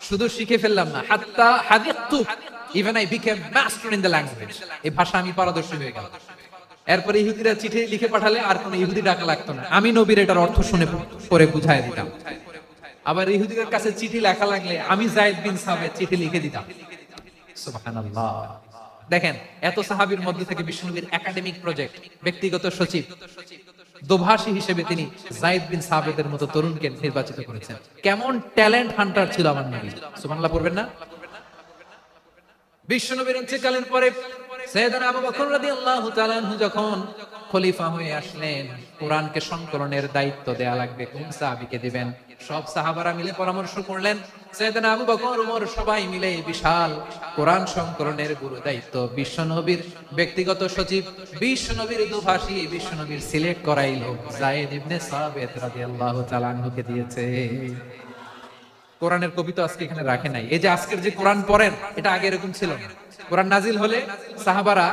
A: শুধু শিখে ফেললাম না, হাত্তা হাদিকতু, even I became master in the language. এই ভাষা আমি পারদর্শী হয়ে গেলাম। এরপরে ইহুদিরা চিঠি লিখে পাঠালে আর কোনো ইহুদি ডাকা লাগতো না, আমি নবীর এটার অর্থ শুনে পরে বুঝাই দিতাম। আবার ইহুদিদের কাছে চিঠি লেখা লাগলে আমি যায়েদ বিন সাবিত চিঠি লিখে দিতাম। সুবহানাল্লাহ। দেখেন, এত সাহাবীর মধ্যে থেকে বিশ্বনবীর একাডেমিক প্রজেক্ট, ব্যক্তিগত সচিব, দোভাষী হিসেবে তিনি যায়েদ বিন সাবিতের মতো তরুণকে নির্বাচিত করেছেন। কেমন ট্যালেন্ট হান্টার ছিল আমার নবী। সুবহানাল্লাহ পড়বেন না? বিশ্বনবীর ইন্তেকালের পরে সাইয়েদনা আবু বকর রাদিয়াল্লাহু তাআলা আনহু যখন খলিফা হয়ে আসলেন, কোরআনকে সংকলনের দায়িত্ব দেয়া লাগবে, কোন সাহাবীকে দিবেন? সব সাহাবারা মিলে পরামর্শ করলেন। সাইয়েদনা আবু বকর, ওমর সবাই মিলে বিশাল কোরআন সংকলনের গুরু দায়িত্ব বিশ্বনবীর ব্যক্তিগত সচিব, বিশ্বনবীর দুভাষী, বিশ্বনবীর সিলেক্ট করাইল যায়েদ ইবনে সাবিত রাদিয়াল্লাহু তাআলা আনহুকে দিয়েছে। কোরআনের কবি তো আজকে এখানে রাখে নাই। এই যে আজকের যে কোরআন পড়েন, এটা আগে এরকম ছিল না। কোরআন নাজিল হলে সাহাবারা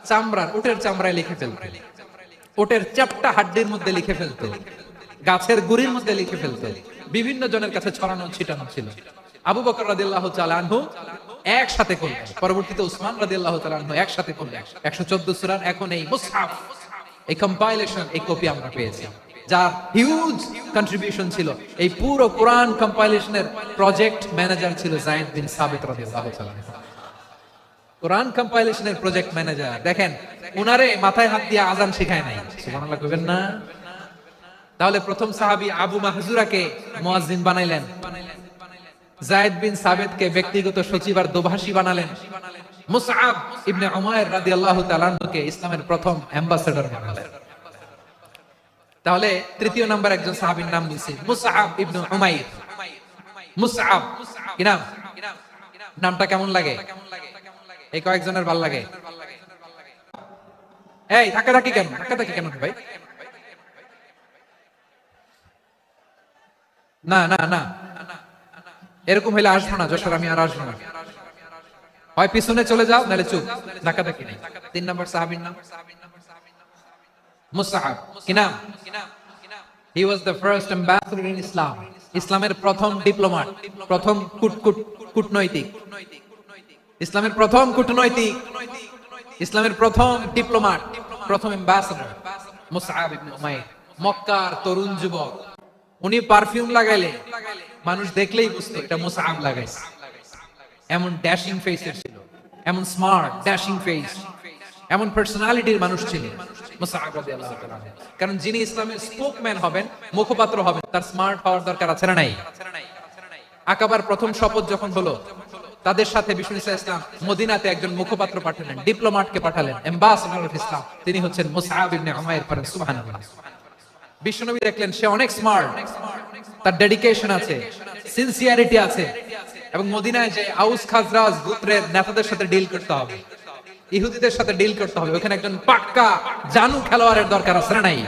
A: চামড়ার, উটের চামড়ায় লিখে ফেলত, উটের চ্যাপ্টা হাড্ডির মধ্যে লিখে ফেলত, গাছের গুড়ির মধ্যে লিখে ফেলত, বিভিন্ন জনের কাছে ছড়ানো ছিটানো ছিল। আবু বকর রাদিয়াল্লাহু তাআলা আনহু একসাথে করলেন, পরবর্তীতে উসমান রাদিয়াল্লাহু তাআলা আনহু একসাথে করলেন 114 সূরার এখন এই মুসহাফ, এই কম্পাইলেশন, এই কপি আমরা পেয়েছি, যার হিউজ কন্ট্রিবিউশন ছিল। এই পুরো কোরআন কম্পাইলেশনের প্রজেক্ট ম্যানেজার ছিল যায়েদ বিন সাবিত রাদিয়াল্লাহু তাআলা। কোরআন কম্পাইলেশনের প্রজেক্ট ম্যানেজার, দেখেন উনারে মাথায় হাত দিয়ে আযান শেখায় নাই। সুবহানাল্লাহ কইবেন না? তাহলে প্রথম সাহাবী আবু মাহজুরাকে মুয়াজ্জিন বানাইলেন, যায়েদ বিন সাবিতকে ব্যক্তিগত সচিব আর দোভাষী বানালেন, মুসআব ইবনে উমাইর রাদিয়াল্লাহু তাআলা আনহুকে ইসলামের প্রথম অ্যাম্বাসেডর বানালেন। তাহলে তৃতীয় নাম্বার একজন সাহাবীর নাম দিয়েছে মুসআব ইবনে উমাইর। মুসআব কি নাম? নামটা কেমন লাগে? এই কয়েকজনের ভালো লাগে? এই ধাক্কাধাক্কি কেন? ধাক্কাধাক্কি কেন ভাই? না না না, এরকম হইলে আসবো না যশোর, আমি আর আসবো না। হয় পিছনে চলে যাও, নাহলে চুপ, ধাক্কাধাক্কি নেই। 3 নাম্বার সাহাবীর নাম মুসআব। কি নাম? He was the first ambassador in Islam. ইসলামের প্রথম ডিপ্লোম্যাট, প্রথম কূটনৈতিক, ইসলামের প্রথম কূটনৈতিক, ইসলামের প্রথম ডিপ্লোম্যাট, প্রথম অ্যাম্বাসেডর মুসআব ইবনে উমাইর। মক্কার তরুণ যুবক, উনি পারফিউম লাগাইলে মানুষ দেখলেই বুঝতো এটা মুসআব লাগাইছে। এমন ড্যাশিং ফেসের ছিল, এমন স্মার্ট ড্যাশিং ফেস, এমন পার্সোনালিটির মানুষ ছিলেন মুসআব রাদিয়াল্লাহু তাআলা। কারণ যিনি ইসলামের স্পোকম্যান হবেন, মুখপাত্র হবেন, তার স্মার্ট হওয়ার দরকার আছে না নাই? আকাবার প্রথম শপথ যখন হলো, তাদের সাথে বিষ্ণু ইসলাম মদিনাতে একজন মুখপাত্র পাঠালেন, ডিপ্লোম্যাটকে পাঠালেন, অ্যাম্বাসেডর অফ ইসলাম, তিনি হচ্ছেন মুসআব ইবনে উমাইর। পড়েন সুবহানাল্লাহ। বিশ্বনবী দেখলেন সে অনেক স্মার্ট, তার ডেডিকেশন আছে, সিনসিয়ারিটি আছে, এবং মদিনায় যে আউস খাজরাজ গোত্রের নেতাদের সাথে ডিল করতে হবে, ইহুদিদের সাথে ডিল করতে হবে, ওখানে একজন পাক্কা জানু খেলোয়াড়ের দরকার আছে না নাই?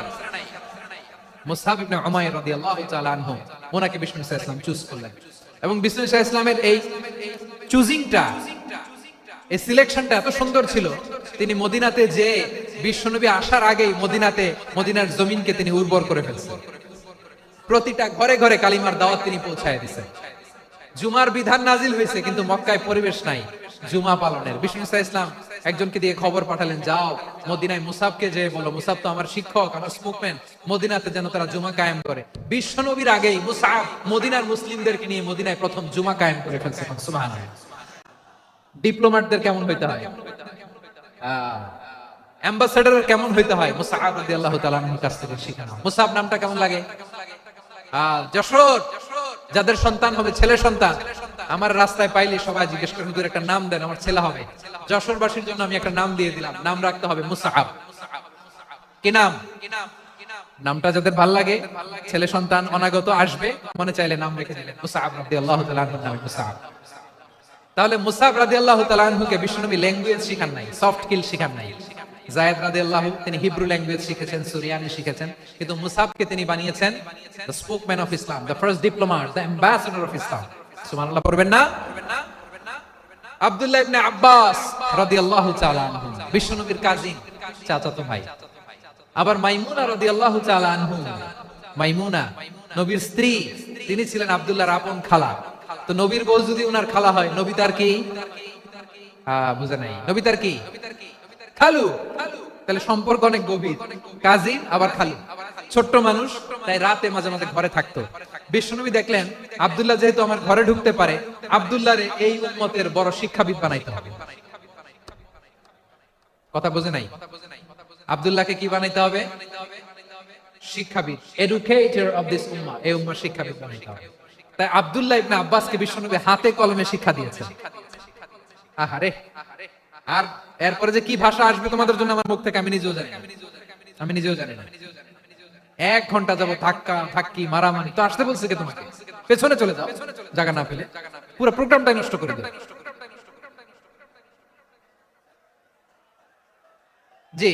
A: মুসআব ইবনে উমাইর রাদিয়াল্লাহু তাআলা আনহু, ওনাকে বিষ্ণু ইসলাম চুজ করলেন। এবং বিষ্ণু ইসলামের এই চুজিংটা, এই সিলেকশনটা এত সুন্দর ছিল, তিনি মদিনাতে যে বিশ্বনবী আসার আগেই মদিনার জমিনকে তিনি উর্বর করে ফেলছেন। প্রতিটা ঘরে ঘরে কালিমার দাওয়াত তিনি পৌঁছায় দিয়েছেন। জুমার বিধান নাজিল হয়েছে, কিন্তু মক্কায় পরিবেশ নাই জুমা পালনের। বিষ্ণু ইসলাম একজনকে দিয়ে খবর পাঠালেন, যাও মদিনায় মুসাবকে যে বলো, মুসাব তো আমার শিক্ষক, আমার স্পোকম্যান, মদিনাতে যেন তারা জুমা কায়েম করে। বিশ্বনবীর আগেই মুসাব মদিনার মুসলিমদেরকে নিয়ে মদিনায় প্রথম জুমা কায়েম করে ফেলছে। সুবহানাল্লাহ। ডিপ্লোম্যাটদের কেমন হইতে হয়, অ্যাম্বাসেডরের কেমন হইতে হয়, মুসআব রাদিয়াল্লাহু তাআলা আনহুর কাছ থেকে শিখানো। মুসআব নামটা কেমন লাগে? যশোর যাদের সন্তান হবে, ছেলে সন্তান, আমার রাস্তায় পাইলে সবাই জিজ্ঞেস করে, হুজুর একটা নাম দেন, আমার ছেলে হবে। যশোরবাসীর জন্য আমি একটা নাম দিয়ে দিলাম, নাম রাখতে হবে মুসআব। কি নাম? নামটা যাদের ভাল লাগে, ছেলে সন্তান অনাগত আসবে, মনে চাইলে নাম রেখে দিলেন মুসআব রাদিয়াল্লাহু তাআলা আনহুর নামে মুসআব। তাহলে মুসআব রাদিয়াল্লাহু তাআলা আনহুকে বিশ্বনবী ল্যাঙ্গুয়েজ শিখান নাই, সফট স্কিল শিখান নাই। যায়েদ রাদিয়াল্লাহু তিনি হিব্রু ল্যাঙ্গুয়েজ শিখেছেন, সুরিয়ানি শিখেছেন, কিন্তু মুসআবকে তিনি বানিয়েছেন the spokesman of Islam, the first diplomat, the ambassador of Islam. সুবহানাল্লাহ পড়বেন না? আব্দুল্লাহ ইবনে আব্বাস রাদিয়াল্লাহু তাআলা আনহু বিশ্বনবীর কাজিন, চাচাতো ভাই। আবার মাইমুনা রাদিয়াল্লাহু তাআলা আনহু, মাইমুনা নবীর স্ত্রী, তিনি ছিলেন আব্দুল্লাহর আপন খালা। তো নবীর বউ যদি উনার খালা হয়, নবী তার কি? বুঝে নাই, নবী তার কি? খালু। তাহলে সম্পর্ক অনেক গভীর, কাজিন আবার খালু। ছোট্ট মানুষ, তাই রাতে মাঝে মাঝে ঘরে থাকতো। বিশ্বনবী দেখলেন আব্দুল্লাহ যেহেতু আমার ঘরে ঢুকতে পারে, আব্দুল্লাহরে এই উম্মতের বড় শিক্ষাবিদ বানাইতে হবে। কথা বোঝে নাই? আব্দুল্লাহকে কি বানাইতে হবে? শিক্ষাবিদ, এডুকেটর অফ দিস উম্মাহ, এই উম্মার শিক্ষাবিদ বানাইতে হবে। তাই আব্দুল্লাহ ইবনে আব্বাসকে বিশ্বনবী হাতে কলমে শিক্ষা দিয়েছেন। আহারে, আর এরপরে যে কি ভাষা আসবে তোমাদের জন্য আমার মুখ থেকে আমি নিজেও জানি না। 1 ঘন্টা যাবো ধাক্কা ধাক্কি মারামারি, তো আসতে বলছে কে তোমাকে? পেছনে চলে যাও, জায়গা না পেলে পুরো প্রোগ্রামটাই নষ্ট করে দেবে। জি,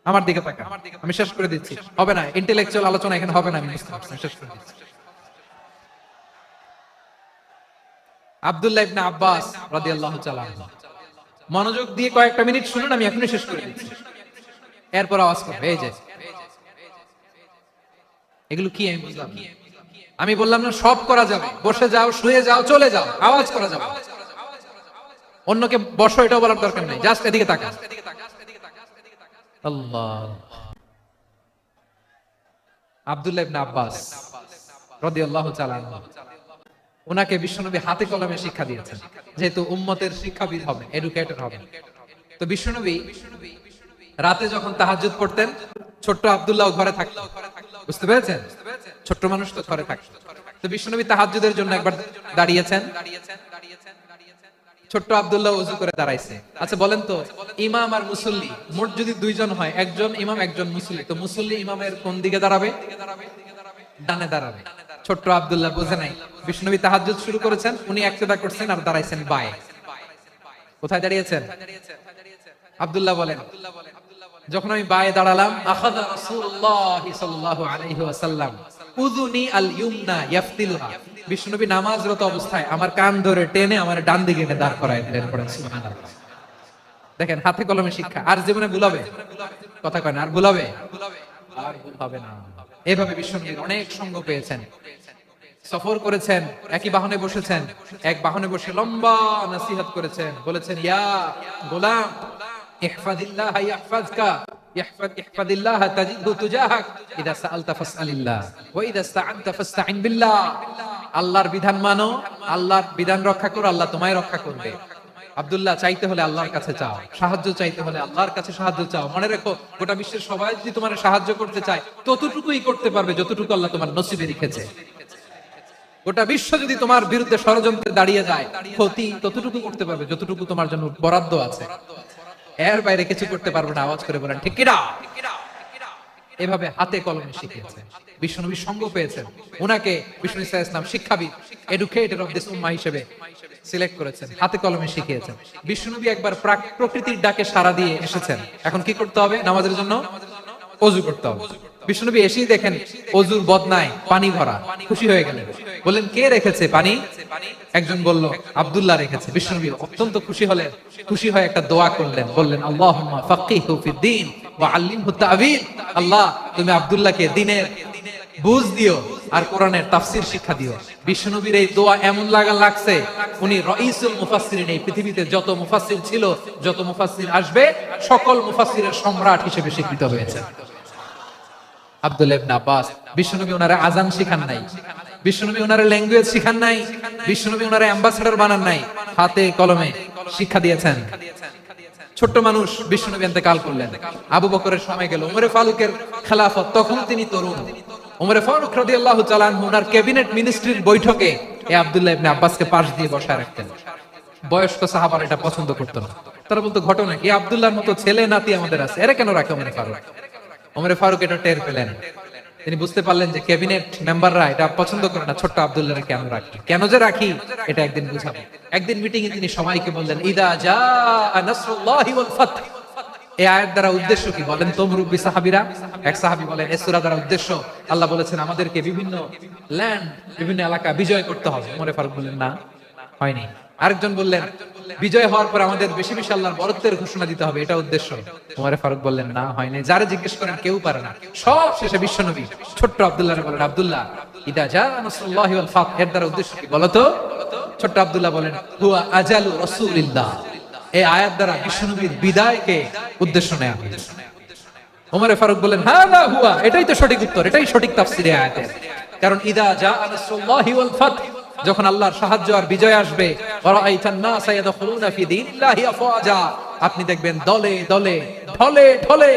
A: আমার দিকে তাকা, আমি শেষ করে দিচ্ছি। হবে না, ইন্টেলেকচুয়াল আলোচনা এখানে হবে না, আমি বুঝতে পারছি, শেষ করে দিচ্ছি। আব্দুল্লাহ ইবনে আব্বাস রাদিয়াল্লাহু তাআলা আনহু, মনোযোগ দিয়ে কয়েকটা মিনিট শুনুন, আমি এখনই শেষ করে দিচ্ছি, এরপর আওয়াজ করবে। এই যে এগুলো কি আমি বুঝলাম না। আমি বললাম না সব করা যাবে, বসে যাও, শুয়ে যাও, চলে যাও, আওয়াজ করা যাবে। অন্যকে বসো এটাও বলার দরকার নেই, জাস্ট এদিকে তাকা। আল্লাহ। আব্দুল্লাহ ইবনে আব্বাস রাদিয়াল্লাহু তাআলা আনহু, উনাকে বিশ্বনবী হাতে কলমে শিক্ষা দিয়েছেন, যেহেতু উম্মতের শিক্ষাবিদ হবে, এডুকেটর হবে। তো বিশ্বনবী রাতে যখন তাহাজ্জুদ পড়তেন, ছোট্ট আব্দুল্লাহ ঘরে থাকতো, বুঝতে পেরেছেন? ছোট্ট মানুষ তো ঘরে থাকতো। তো বিশ্বনবী তাহাজ্জুদের জন্য একবার দাঁড়িয়েছেন, ছোট্ট আব্দুল্লাহ ওযু করে দাঁড়াইছে। আচ্ছা বলেন তো, ইমাম আর মুসল্লি মোট যদি 2 জন হয়, একজন ইমাম একজন মুসল্লি, তো মুসল্লি ইমামের কোন দিকে দাঁড়াবে? ডানে দাঁড়াবে। ছোট্ট আব্দুল্লাহ বুঝে নাই, বিশ্বনবী তাহাজ্জুদ শুরু করেছেন, উনি একতেদা করছেন আর দাঁড়াইছেন বায়ে। কোথায় দাঁড়িয়েছেন? আব্দুল্লাহ বলেন, যখন আমি বায়ে দাঁড়ালাম, আখাযা রাসূলুল্লাহ সাল্লাল্লাহু আলাইহি ওয়াসাল্লাম উযুনি আল ইউমনা ইয়াফতিলহা, বিশ্বনবী নামাজরত অবস্থায় আমার কান ধরে টেনে আমার ডান দিকে এনে দাঁড় করায় দিলেন। পড়েন সুবহানাল্লাহ। দেখেন হাতে কলমে শিক্ষা। আর জীবনে ভুলাবে? কথা কয় না, আর ভুলাবে? আর ভুলাবে না। এভাবে বিশ্বনবী অনেক সঙ্গ পেয়েছেন, সফর করেছেন, একই বাহনে বসেছেন, এক বাহনে বসে লম্বা নসিহত করেছেন, বলেছেন ইয়া গোলাম ইহফাজিল্লাহ ইয়াহফাজকা, ইহফাজিল্লাহ তাজিদহু তুজাহাক, ইযা সাআলতা ফাসআলিল্লাহ ওয়া ইযা ইসতাআনতা ফাসতাইন বিল্লাহ। আল্লাহর বিধান মানো, আল্লাহর বিধান রক্ষা করো, আল্লাহ তোমায় রক্ষা করবে। আব্দুল্লাহ, চাইতে হলে আল্লাহর কাছে চাও, সাহায্য চাইতে হলে আল্লাহর কাছে সাহায্য চাও। মনে রেখো, গোটা বিশ্বের সবাই যদি তোমার সাহায্য করতে চায়, ততটুকুই করতে পারবে যতটুকু আল্লাহ তোমার নসিবে লিখেছে। গোটা বিশ্ব যদি তোমার বিরুদ্ধে ষড়যন্ত্রে দাঁড়িয়ে যায়, ক্ষতি ততটুকু করতে পারবে যতটুকু তোমার জন্য বরাদ্দ আছে, এর বাইরে কিছু করতে পারবে না। আওয়াজ করে বলেন ঠিক কিনা? এভাবে হাতে কলমে শিখিয়েছেন, বিশ্বনবী সঙ্গ পেয়েছেন, উনাকে বিষ্ণু ইসা ইসলাম শিক্ষাবিদ, এডুকেটর অফ দিস উম্মাহ হিসেবে সিলেক্ট করেছেন, হাতে কলমে শিখিয়েছেন। বিশ্বনবী একবার প্রকৃতির ডাকে সাড়া দিয়ে এসেছেন। এখন কি করতে হবে? নামাজের জন্য ওযু করতে হবে। বিশ্বনবী এসেই দেখেন ওযুর বদনায় পানি ভরা, খুশি হয়ে গেলেন, বললেন কে রেখেছে পানি? একজন বলল আব্দুল্লাহ রেখেছে। বিশ্বনবী অত্যন্ত খুশি হলেন, খুশি হয়ে একটা দোয়া করলেন, বললেন আল্লাহুম্মা ফাক্কিহু ফিদ্দীন ওয়া আল্লিমহু তা'বীর। আল্লাহ, তুমি আব্দুল্লাহকে দ্বীনের বুঝ দিও আর কোরআনের তাফসীর শিক্ষা দিও। বিশ্বনবীর এই দোয়া এমন লাগছে, উনি রাইসুল মুফাসসিরিন, এই পৃথিবীতে যত মুফাসসির ছিল, যত মুফাসসির আসবে, সকল মুফাসসিরের সম্রাট হিসেবে স্বীকৃত হয়েছে আব্দুল্লাহ ইবনে আব্বাস। বিশ্বনবী ওনারে আযান শিখান নাই, বিশ্বনবী ওনারে ল্যাঙ্গুয়েজ শিখান নাই, বিশ্বনবী ওনারে অ্যাম্বাসেডর বানান নাই, হাতে কলমে শিক্ষা দিয়েছেন। ছোট্ট মানুষ, বিশ্বনবী ইন্তেকাল করলেন, আবু বকরের সময় গেল, ওমরে ফারুকের খেলাফত, তখন তিনি তরুণ। ওমরে ফারুক রাদিয়াল্লাহু তাআলা আনহু ওনার ক্যাবিনেট মিনিস্ট্রির বৈঠকে এই আব্দুল্লাহ ইবনে আব্বাসকে পাশ দিয়ে বসায় রাখতেন। বয়স্ক সাহাবারা এটা পছন্দ করতো না, তারা বলতো ঘটনা কি, আব্দুল্লাহর মতো ছেলে নাতি আমাদের আছে, এরা কেন রাখে ওমরে ফারুক? ওমরে ফারুক এটা টের পেলেন, তিনি বুঝতে পারলেন যে ক্যাবিনেট মেম্বাররা এটা পছন্দ করে না, ছোট্ট আব্দুল্লাহকে কেন রাখি, কেন যে রাখি এটা একদিন বুঝাবো। একদিন মিটিং এ তিনি সবাইকে বললেন, ইদা জাআ নাসরুল্লাহি ওয়াল ফাত। এই আয়াত দ্বারা উদ্দেশ্য কি বলেন তো মুরব্বী সাহাবীরা? এক সাহাবী বলেন, এই সূরা দ্বারা উদ্দেশ্য আল্লাহ বলেছেন আমাদেরকে বিভিন্ন ল্যান্ড, বিভিন্ন এলাকা বিজয় করতে হবে। ওমর ফারুক বললেন, না, হয়নি। আরেকজন বললেন, বিজয় হওয়ার পর আমাদের বেশি বেশি আল্লাহর বরত্বের ঘোষণা দিতে হবে, এটা উদ্দেশ্য। ওমর ফারুক বললেন, না, হয়নি। যারা জিজ্ঞেস করেন কেউ পারে না। সব শেষে বিশ্বনবী ছোট্ট আব্দুল্লাহরে বলেন, আব্দুল্লাহ, ইদা জাআ নাসরুল্লাহি ওয়াল ফাত এর দ্বারা উদ্দেশ্য কি বলো তো? ছোট্ট আব্দুল্লাহ বলেন, হুয়া আজালু রাসূলিল্লাহ। এই আয়াত দ্বারা বিশ্বনবীর বিদায়কে উদ্দেশ্য নেওয়া হয়েছে। ওমর ফারুক বলেন, হাযা হুয়া, এটাই তো সঠিক উত্তর, এটাই সঠিক তাফসীর এই আয়াতের। কারণ ইদা জাআ নাসরুল্লাহি ওয়াল ফাত, যখন আল্লাহর সাহায্য আর বিজয় আসবে, ওয়ারাআইতান নাসা ইয়াদখুলুনা ফি দীনিল্লাহি আফওয়াজা, আপনি দেখবেন দলে দলে ঢলে ঢলে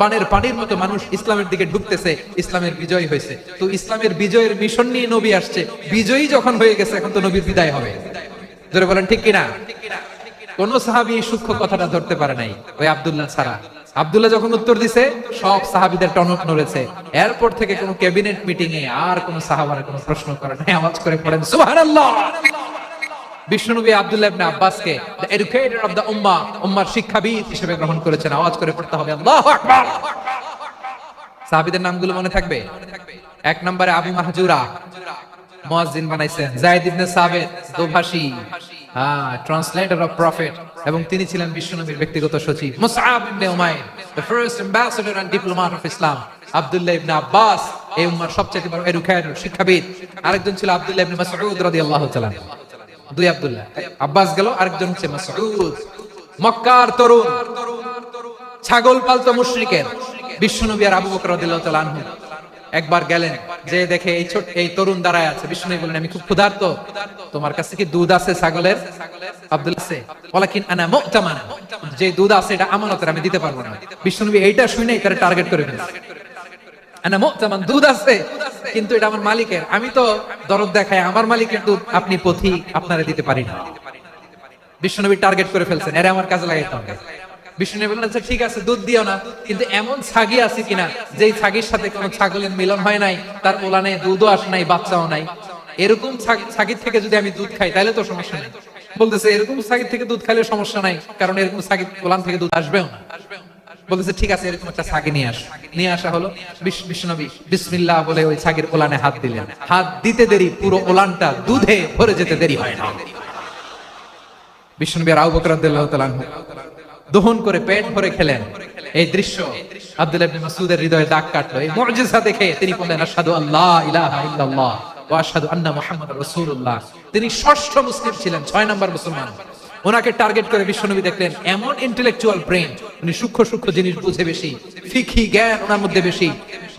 A: বানের পানির মতো মানুষ ইসলামের দিকে ঢুকতেছে, ইসলামের বিজয় হয়েছে। তো ইসলামের বিজয়ের মিশন নিয়ে নবী আসছে, বিজয়ী যখন হয়ে গেছে এখন তো নবীর বিদায় হবে। জোরে বলেন ঠিক কিনা? কোন সাহাবী এই সূক্ষ্ম কথাটা ধরতে পারে নাই, ওই আব্দুল্লাহ ছাড়া। আব্দুল্লাহ যখন উত্তর দিছে, সব সাহাবীদের টনক নড়েছে। এরপর থেকে কোন ক্যাবিনেট মিটিং এ আর কোন সাহাবারা কোনো প্রশ্ন করে নাই। আওয়াজ করে পড়েন সুবহানাল্লাহ। বিশ্বনবী আব্দুল্লাহ ইবনে আব্বাসকে দ্য এডুকেটর অফ দ্য উম্মাহ, উম্মার শিক্ষাবিদ হিসেবে গ্রহণ করেছেন। আওয়াজ করে পড়তে হবে আল্লাহু আকবার। সাহাবীদের নামগুলো মনে থাকবে? এক নম্বরে আবু মাহজুরা, মুয়াজ্জিন বানাইছেন। যায়েদ ইবনে সাবিত, দোভাষী, ট্রান্সলেটর অফ প্রফেট, এবং তিনি ছিলেন বিশ্বনবীর ব্যক্তিগত সচিব। মুসআব ইবনে উমাইর, the first ambassador and diplomat of Islam. আব্দুল্লাহ ইবনে আব্বাস, এই উম্মার সবচেয়ে বড় এডুকেটর, শিক্ষাবিদ। আরেকজন ছিল আব্দুল্লাহ ইবনে মাসউদ রাদিয়াল্লাহু তাআলা। দুই আব্দুল্লাহ, আব্বাস গেল, আরেকজন হচ্ছে মাসউদ। মক্কার তরুণ, ছাগল পালতো মুশরিকের বিশ্বনবী আর আবু বকর রাদিয়াল্লাহু তাআলা আনহু একবার গেলেন, যে দেখে এই তরুণ দাঁড়ায় আছে। বিশ্বনবী বলেন, আমি খুব ক্ষুধার্ত, তোমার কাছে কি দুধ আছে ছাগলের? আব্দুল্লাহ আছে, ওয়ালাকিন আনা মু'তামান, যে দুধ আছে এটা আমানতের, আমি দিতে পারবো না। বিশ্বনবী এইটা শুনেই তারে টার্গেট করে ফেলেন। আনা মু'তামান, দুধ আছে কিন্তু এটা আমার মালিকের, আমি তো দরদ দেখাই আমার মালিকের দুধ, আপনি পথি, আপনারে দিতে পারি না। বিশ্বনবী টার্গেট করে ফেলছেন, এর আমার কাজে লাগাইতে হবে। বিষ্ণু বললেন, আচ্ছা ঠিক আছে, দুধ দিও না, কিন্তু এমন ছাগি আছে কিনা যেই ছাগির সাথে কোনো ছাগলের মিলন হয় নাই, তার ওলানে দুধও আসে নাই, বাচ্চাও নাই, এরকম ছাগির থেকে যদি আমি দুধ খাই তাহলে তো সমস্যা নাই। বলতেছে, এরকম ছাগির থেকে দুধ খাইলে সমস্যা নাই, কারণ এরকম ছাগির ওলান থেকে দুধ আসবেও না। বলতেছে, ঠিক আছে, এরকম একটা ছাগি নিয়ে আস। নিয়ে আসা হলো। বিশ্বনবী বিসমিল্লাহ বলে ওই ছাগির ওলানে হাত দিলেন। হাত দিতে দেরি, পুরো ওলানটা দুধে ভরে যেতে দেরি হয় না। বিশ্বনবী আর আবু বকর রাদিয়াল্লাহু তাআলা আনহু দহন করে পেট ভরে খেলেন। এই দৃশ্য আব্দুল্লাহ ইবনে মাসউদের হৃদয়ে দাগ কাটলো। এই মুজিজা দেখে তিনি বললেন, আশহাদু আল্লা ইলাহা ইল্লাল্লাহ ওয়া আশহাদু আন্না মুহাম্মাদুর রাসূলুল্লাহ। তিনি ষষ্ঠ মুসলিম ছিলেন, 6 নম্বর মুসলমান। ওনাকে টার্গেট করে বিশ্বনবী দেখলেন এমন ইন্টেলেকচুয়াল ব্রেন, উনি সূক্ষ্ম সূক্ষ্ম জিনিস বুঝে বেশি, ফিকহি জ্ঞান ওনার মধ্যে বেশি।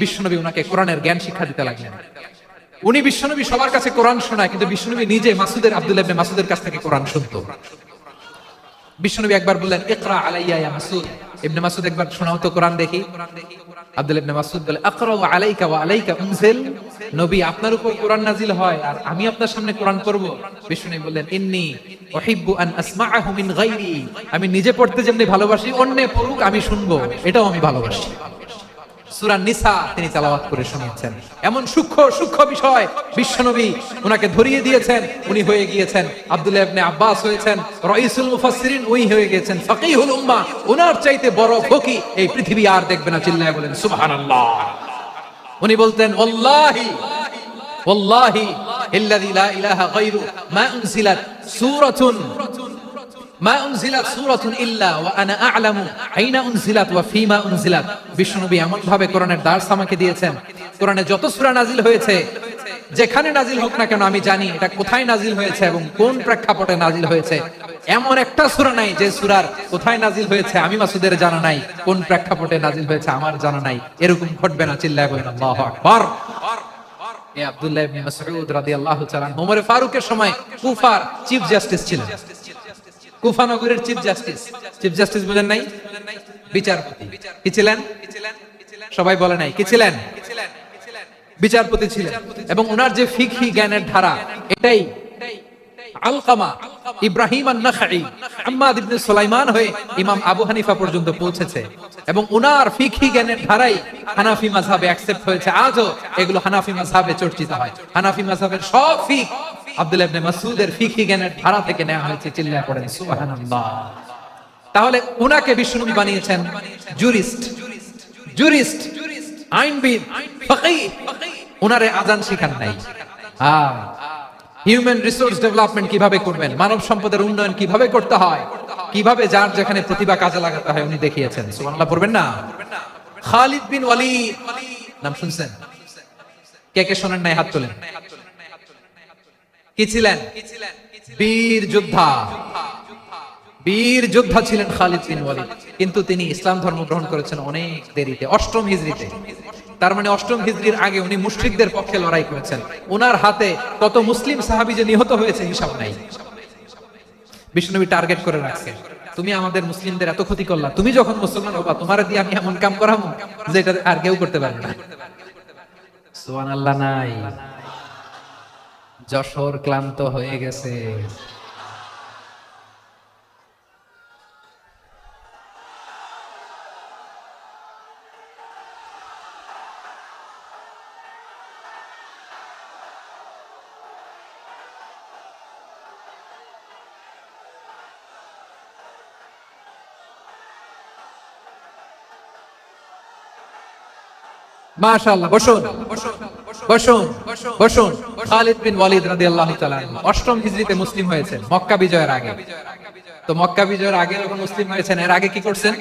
A: বিশ্বনবী ওনাকে কোরআনের জ্ঞান শিক্ষা দিতে লাগলেন। উনি বিশ্বনবী সবার কাছে কোরআন শোনায়, কিন্তু বিশ্বনবী নিজে আব্দুল্লাহ ইবনে মাসউদের কাছ থেকে কোরআন শুনতো। বিশ্বনবী একবার বললেন, ইকরা আলাইয়া ইয়া মাসউদ। ইবনে মাসউদ একবার শোনাও তো কোরআন দেখি। আব্দুল্লাহ ইবনে মাসউদ বলে, আকরাউ আলাইকা ওয়া আলাইকা উনজিল। নবী, আপনার উপর কোরআন নাজিল হয় আর আমি আপনার সামনে কোরআন পড়ব। বিশ্বনবী বললেন, ইন্নী উহিব্বু আন আসমাআহু মিন গায়রি। আমি নিজে পড়তে যেমনি ভালোবাসি, অন্যে পড়ুক আমি শুনবো, এটাও আমি ভালোবাসি। সূরা নিসা তিনি তেলাওয়াত করে শুনিয়েছেন। এমন সূক্ষ্ম বিষয় বিশ্বনবী উনাকে ধরিয়ে দিয়েছেন। উনি হয়ে গিয়েছেন আব্দুল্লাহ ইবনে আব্বাস, হয়েছেন রাইসুল মুফাসসিরিন, উনি হয়ে গিয়েছেন ফাকিহুল উম্মাহ। উনার চাইতে বড় ফকি এই পৃথিবী আর দেখবে না। চিল্লায়ে বলেন সুবহানাল্লাহ। উনি বলতেন, ওয়াল্লাহি ওয়াল্লাহি ইল্লাযী লা ইলাহা গায়রু মা উনজিলাত সূরাতুন মা উনজিলাত সূরাতুন ইল্লা ওয়া আনা আ'লামু আইনা উনজিলাত ওয়া ফিমা উনজিলাত। বিশ্বনবী এমন ভাবে কোরআনের দার্স আমাকে দিয়েছেন, কোরআনে যত সূরা নাজিল হয়েছে, যেখানে নাজিল হোক না কেন আমি জানি এটা কোথায় নাজিল হয়েছে এবং কোন প্রেক্ষাপটে নাজিল হয়েছে। এমন একটা সূরা নাই যে সূরার কোথায় নাজিল হয়েছে আমি মাসুদের জানা নাই, কোন প্রেক্ষাপটে নাজিল হয়েছে আমার জানা নাই। এরকম ঘটবে না। চিল্লায়ে বলেন আল্লাহু আকবার। এই আব্দুল্লাহ ইবনে মাসউদ রাদিয়াল্লাহু তাআলা ওমর ফারুকের সময় কুফার চিফ জাস্টিস ছিলেন। কুফা নগরের চিফ জাস্টিস বুঝেন নাই? বিচারপতি। কি ছিলেন? সবাই বলে নাই কি ছিলেন? বিচারপতি ছিলেন। এবং ওনার যে ফিকহি জ্ঞানের ধারা, এটাই আলকামা ইব্রাহিম আন-নাখাঈ হাম্মাদ ইবনে সুলাইমান হয়ে ইমাম আবু হানিফা পর্যন্ত পৌঁছেছে এবং উনার ফিকহি জ্ঞানের ধারাই হানাফি মাযহাবে অ্যাকসেপ্ট হয়েছে। আজও এগুলো হানাফি মাযহাবে চর্চিত হয়। হানাফি মাযহাবের সব ফিকহ আব্দুল্লাহ ইবনে মাসউদের ফিকহি জ্ঞানের ধারা থেকে নেওয়া হয়েছে। চিল্লায়া পড়েন সুবহানাল্লাহ। তাহলে উনাকে বিশ্বনবী বানিয়েছেন জুরিস্ট, জুরিস্ট, আইনবিদ, ফাকিহ। উনারে আযান শিখান নাই। হিউম্যান রিসোর্স ডেভেলপমেন্ট কিভাবে করবেন, মানব সম্পদের উন্নয়ন কিভাবে করতে হয়, কিভাবে যার যেখানে প্রতিভা কাজে লাগাতে হয় উনি দেখিয়েছেন। সুবহানাল্লাহ পড়বেন না? খালিদ বিন ওয়ালিদ নাম শুনছেন? কে কে শোনেন নাই হাত তোলেন। কি ছিলেন? বীর যোদ্ধা, বীর যোদ্ধা ছিলেন খালিদ বিন ওয়ালিদ। কিন্তু তিনি ইসলাম ধর্ম গ্রহণ করেছেন অনেক দেরিতে, 8ম হিজরিতে। তার মানে 8ম হিজরির আগে উনি মুশরিকদের পক্ষে লড়াই করেছেন। ওনার হাতে কত মুসলিম সাহাবী যে নিহত হয়েছে হিসাব নাই। বিশ্বনবী টার্গেট করে রাখছেন, তুমি আমাদের মুসলিমদের এত ক্ষতি করলা, তুমি যখন মুসলমান হবা তোমারে দিয়ে আমি এমন কাম করাবো যেটা আর কেউ করতে পারবে না। সুবহানাল্লাহ নাই? যশোর ক্লান্ত হয়ে গেছে। মাশাআল্লাহ, বসুন বসুন বসুন। খালিদ বিন ওয়ালিদ রাদিয়াল্লাহু তাআলা 8ম হিজরিতে মুসলিম হয়েছেন, মক্কা বিজয়ের আগে। তো মক্কা বিজয়ের আগে যখন মুসলিম হয়েছেন, এর আগে কি করছেন?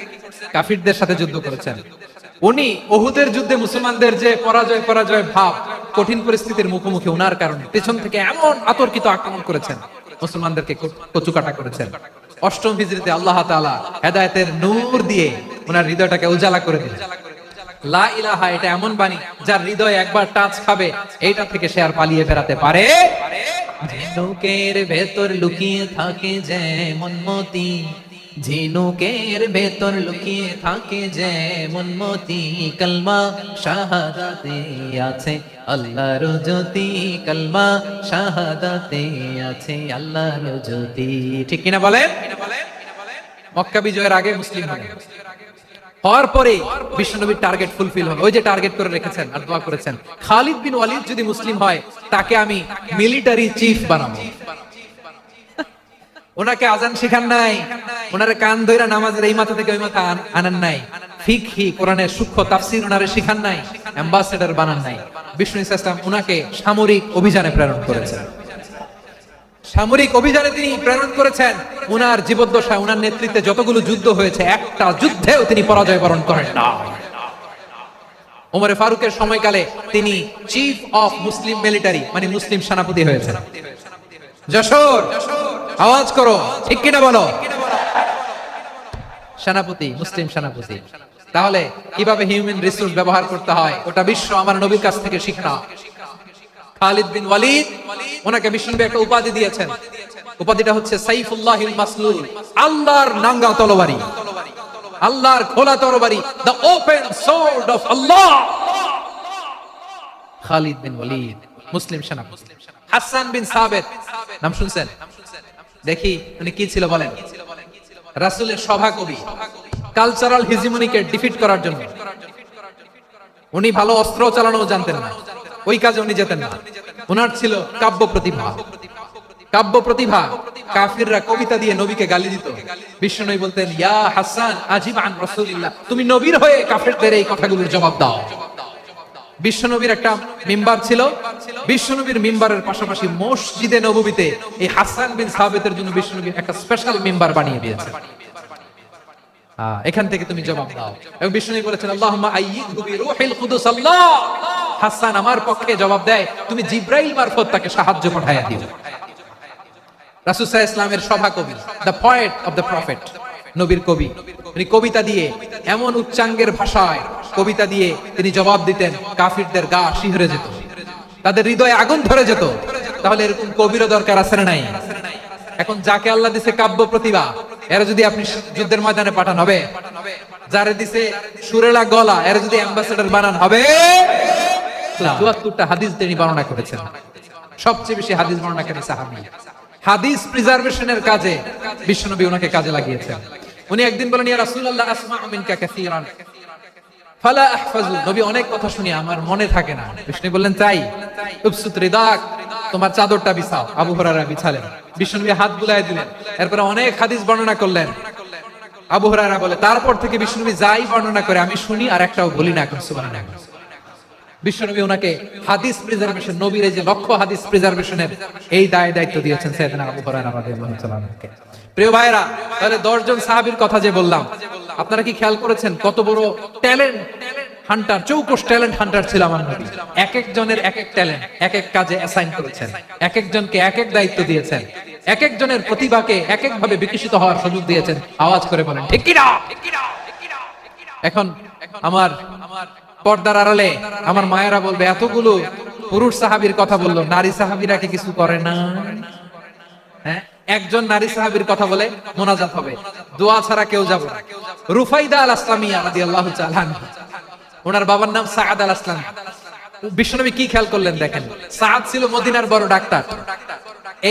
A: কাফিরদের সাথে যুদ্ধ করেছেন। উনি উহুদের যুদ্ধে মুসলমানদের যে পরাজয় পরাজয় ভাব, কঠিন পরিস্থিতির মুখোমুখি ওনার কারণে পেছন থেকে এমন আতর্কিত আক্রমণ করেছেন, মুসলমানদেরকে কচুকাটা করেছেন। 8ম হিজরিতে আল্লাহ তাআলা হেদায়েতের নূর দিয়ে ওনার হৃদয়টাকে উজালা করে দিলেন। লা ইলাহা এটা এমন বাণী যার হৃদয়ে একবার টাচ খাবে, এইটা থেকে সে আর পালিয়ে বেরাতে পারে। ঝিনুকের ভেতর লুকিয়ে থাকে যেমন মতি, ঝিনুকের ভেতর লুকিয়ে থাকে যেমন মতি, কলমা শাহাদাতে আছে আল্লাহর জ্যোতি, কলমা শাহাদাতে আছে আল্লাহর জ্যোতি। ঠিক কিনা বলেন? মক্কা বিজয়ের আগে মুসলিম হলেন, হওয়ার পরে বিশ্বনবীর টার্গেট ফুলফিল হবে। ওই যে টার্গেট করে রেখেছেন আর দোয়া করেছেন, খালিদ বিন ওয়ালিদ যদি মুসলিম হয় তাকে আমি মিলিটারি চিফ বানাবো। ওনাকে আযান শিখান নাই, ওনারে কান ধইরা নামাজের এই মাথা থেকে ওই মাথা আনেন নাই, ফিকহি কোরআনের সূক্ষ্ম তাফসীর ওনারে শিখান নাই, অ্যাম্বাসেডর বানান নাই। বিষ্ণু ইসলাম ওনাকে সামরিক অভিযানে প্রেরণ করেছেন। সামরিক অভিযানে তিনি প্রেরণ করেছেন। উনার জীবদ্দশায় উনার নেতৃত্বে যতগুলো যুদ্ধ হয়েছে, একটা যুদ্ধেও তিনি পরাজয় বরণ করেন না। ওমরে ফারুকের সময়কালে তিনি চিফ অফ মুসলিম মিলিটারি মানে মুসলিম সেনাপতি হয়েছেন। যশোর আওয়াজ করো, ঠিক কিনা বলো? সেনাপতি, মুসলিম সেনাপতি। তাহলে কিভাবে হিউম্যান রিসোর্স ব্যবহার করতে হয় ওটা বিশ্ব আমার নবীর কাছ থেকে শিখনা। খালিদ বিন ওয়ালিদ, ওনাকে বিশ্বনবী একটা উপাধি দিয়েছেন। উপাধিটা হচ্ছে সাইফুল্লাহিল মাসলুল, আল্লাহর নাঙ্গা তরবারি, আল্লাহর খোলা তরবারি, দ্য ওপেন সোর্ড অফ আল্লাহ। খালিদ বিন ওয়ালিদ মুসলিম সেনাপতি। হাসান বিন সাবিত নাম শুনছেন? দেখি উনি কি ছিল বলেন? রাসূলের সভাকবি, কালচারাল হিজিমনিকে ডিফিট করার জন্য। উনি ভালো অস্ত্র চালানো জানতেন না, ওই কাজে উনি যেতেন না। ওনার ছিল কাব্য প্রতিভা। কাব্য প্রতিভা, কাফিররা কবিতা দিয়ে নবীকে গালি দিত। বিশ্বনবী বলতেন, ইয়া হাসান আজিব আন রাসূলিল্লাহ, তুমি নবীর হয়ে কাফেরদের এই কথাগুলোর জবাব দাও। বিশ্বনবীর একটা মিম্বার ছিল, বিশ্বনবীর মিম্বারের পাশাপাশি মসজিদে নববীতে এই হাসান বিন সাবিতের জন্য বিশ্বনবী একটা স্পেশাল মিম্বার বানিয়ে দিয়েছে। এখান থেকে তুমি জবাব দাও। এবং বিশ্বনবী বলেছেন, আল্লাহুম্মা আইয়িদহু বিরূহিল কুদুস, আল্লাহ হাসান আমার পক্ষে জবাব দেয়, তুমি জিবরাইল মারফত তাকে সাহায্য পাঠায়া দিও। রাসূল সাল্লাল্লাহু আলাইহি ওয়াসাল্লামের সভাকবি, the poet of the prophet, নবীর কবি। তিনি কবিতা দিয়ে এমন উচ্চাঙ্গের ভাষায় কবিতা দিয়ে তিনি জবাব দিতেন, কাফিরদের গা শিহরে যেত, তাদের হৃদয়ে আগুন ধরে যেত। তাহলে এরকম কবিরও দরকার আছে না নাই? এখন যাকে আল্লাহ দিছে কাব্য প্রতিভা, এরা যদি আপনি যুদ্ধের ময়দানে পাঠান হবে? যারে দিছে সুরেলা গলা, এরা যদি অ্যাম্বাসেডর বানান হবে? ৭৪টা হাদিস তিনি বর্ণনা করেছেন। সবচেয়ে বেশি হাদিস বর্ণনাকারী সাহাবী। হাদিস প্রিজার্ভেশনের কাজে বিশ্বনবী ওনাকে কাজে লাগিয়েছেন। উনি একদিন বলেন, ইয়া রাসূলুল্লাহ আসমাউ মিনকা কাসীরান ফালা আহফাজু, নবী অনেক কথা শুনি আমার মনে থাকে না। বিষ্ণু বললেন, তাই? উবসুত রিদাক, তোমার চাদরটা বিছাও। আবু হুরায়রা বিছালেন, বিশ্বনবী হাত বুলায় দিলেন, এরপরে অনেক হাদিস বর্ণনা করলেন। আবু হুরায়রা বলে, তারপর থেকে বিশ্বনবী যাই বর্ণনা করে আমি শুনি আর একটাও বলি না। সুবহানাল্লাহ। বিশ্বনবী ওনাকে হাদিস প্রিজার্ভেশন, নবীর এই যে লক্ষ্য হাদিস প্রিজার্ভেশনের এই দায়িত্ব দিয়েছেন সাইয়েদনা আবু হুরায়রা রাদিয়াল্লাহু তাআলা আনহুকে। প্রিয় ভাইরা, তাহলে 10 জন সাহাবীর কথা যে বললাম, আপনারা কি খেয়াল করেছেন কত বড় ট্যালেন্ট হান্টার, চৌকস ট্যালেন্ট হান্টার ছিল আমার নবী। এক একজনের এক এক ট্যালেন্ট এক এক কাজে অ্যাসাইন করেছেন, এক একজনকে এক এক দায়িত্ব দিয়েছেন, এক একজনের প্রতিভাকে এক এক ভাবে বিকশিত হওয়ার সুযোগ দিয়েছেন। আওয়াজ করে বলেন ঠিক কি না? এখন আমার পর্দার আড়ালে আমার মায়েরা বলবে, এতগুলো পুরুষ সাহাবীর কথা বললো, নারী সাহাবীরা কি কিছু করে না? হ্যাঁ, একজন নারী সাহাবীর কথা বলে মোনাজাত হবে, দোয়া ছাড়া কেউ যাবে না। রুফাইদা আল আসলামিয়া রাদিয়াল্লাহু তাআলা আনহা, ওনার বাবার নাম সাআদ আল আসলামি। বিশ্বনবী কি খেয়াল করলেন দেখেন, সাআদ ছিল মদিনার বড় ডাক্তার।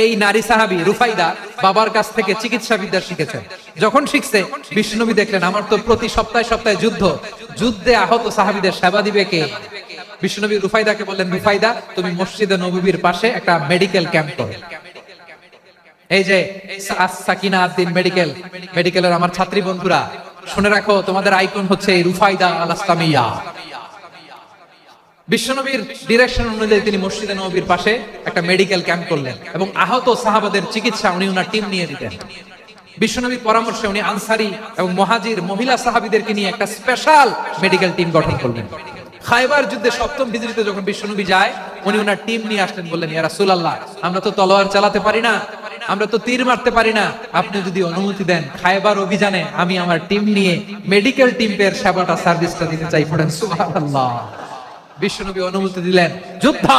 A: এই নারী সাহাবী রুফাইদা বাবার কাছ থেকে চিকিৎসা বিদ্যা শিখেছেন। যখন শিখছে, বিশ্বনবী দেখলেন আমার তো প্রতি সপ্তাহে সপ্তাহে যুদ্ধে আহত সাহাবীদের সেবা দিবে কে? বিশ্বনবী রুফাইদাকে বললেন, রুফাইদা তুমি মসজিদে নববীর পাশে একটা মেডিকেল ক্যাম্প করো। এই যে সাকিনা আদ্দিন মেডিকেলের আমার ছাত্রী বন্ধুরা, শুনে রাখো, তোমাদের আইকন হচ্ছে এই রুফাইদা আল আসলামিয়া। বিশ্বনবীর ডিরেকশন অনুযায়ী তিনি মসজিদে নববীর পাশে একটা মেডিকেল ক্যাম্প করলেন এবং আহত সাহাবাদের চিকিৎসা উনি ওনার টিম নিয়ে দিতেন। বিশ্বনবীর পরামর্শে উনি আনসারী এবং মুহাজির মহিলা সাহাবীদেরকে নিয়ে একটা স্পেশাল মেডিকেল টিম গঠন করলেন। খায়বার যুদ্ধে 7ম হিজরিতে যখন বিশ্বনবী যায়, উনি ওনার টিম নিয়ে আসলেন, বললেন, ইয়া রাসূলুল্লাহ, আমরা তো তলোয়ার চালাতে পারি না, আমরা তো তীর মারতে পারি না, আপনি যদি অনুমতি দেন খায়বার অভিযানে আমি আমার টিম নিয়ে মেডিকেল টিমের সেবাটা সার্ভিসটা দিতে চাই। পড়েন সুবহানাল্লাহ। বিশ্বনবী অনুমতি দিলেন, যোদ্ধা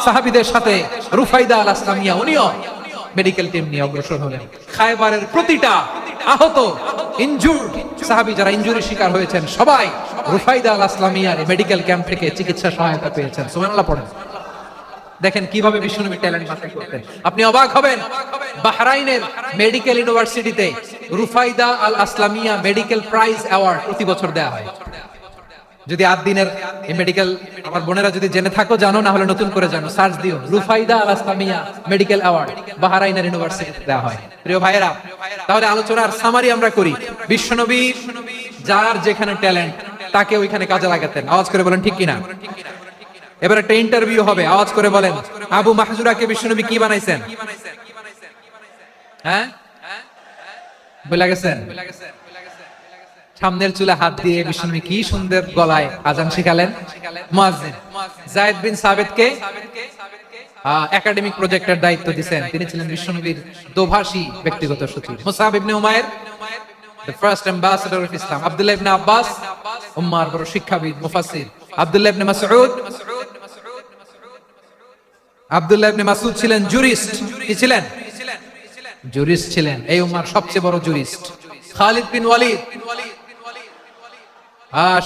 A: সাহাবীদের সাথে রুফাইদা আল আসলামিয়া উনিও মেডিকেল টিম নিয়ে অগ্রসর হলেন। খায়বারের প্রতিটা আহত ইনজুর্ড সাহাবী, যারা ইনজুরি শিকার হয়েছেন, সবাই রুফাইদা আল আসলামিয়ার মেডিকেল ক্যাম্প থেকে চিকিৎসা সহায়তা পেয়েছেন। সুবহানাল্লাহ পড়েন। দেখেন কিভাবে বিশ্বনবী ট্যালেন্ট বাছাই করতেন। আপনি অবাক হবেন, বাহরাইনের মেডিকেল ইউনিভার্সিটিতে রুফাইদা আল আসলামিয়া মেডিকেল প্রাইজ অ্যাওয়ার্ড প্রতি বছর দেওয়া হয়। যদি আদ্দিনের এই মেডিকেল আমার বোনেরা যদি জেনে থাকো জানো, না হলে নতুন করে জানো, সার্চ দিও, রুফাইদা আল আসলামিয়া মেডিকেল অ্যাওয়ার্ড বাহরাইনের ইউনিভার্সিটিতে দেওয়া হয়। প্রিয় ভাইয়েরা, তাহলে আলোচনার সামারি আমরা করি। বিশ্বনবী যার যেখানে ট্যালেন্ট তাকে ওইখানে কাজে লাগাতেন। আওয়াজ করে বলেন ঠিক কিনা? এবার একটা ইন্টারভিউ হবে, আওয়াজ করে বলেন, আবু মাহজুরাকে বিশ্বনবী কি বানাইছেন? হ্যাঁ, বলে গেছেন? সামনের চুলে হাত দিয়ে বিশ্বনবী কি সুন্দর গলায় আজান শিখালেন। মুয়াজ্জিন যায়েদ বিন সাবিতকে একাডেমিক প্রজেক্টের দায়িত্ব দিয়েছেন, তিনি ছিলেন বিশ্বনবীর দোভাষী ব্যক্তিগত সচিব। মুসাব ইবনে Umair the first ambassador of Islam. Abdullah ইবনে আব্বাস উম্মার বড় শিক্ষাবিদ মুফাসসির। আব্দুল্লাহ ইবনে মাসউদ ছিলেন জুরিস্ট। কি ছিলেন? জুরিস্ট ছিলেন, এই উম্মার সবচেয়ে বড় জুরিস্ট। খালিদ বিন ওয়ালিদ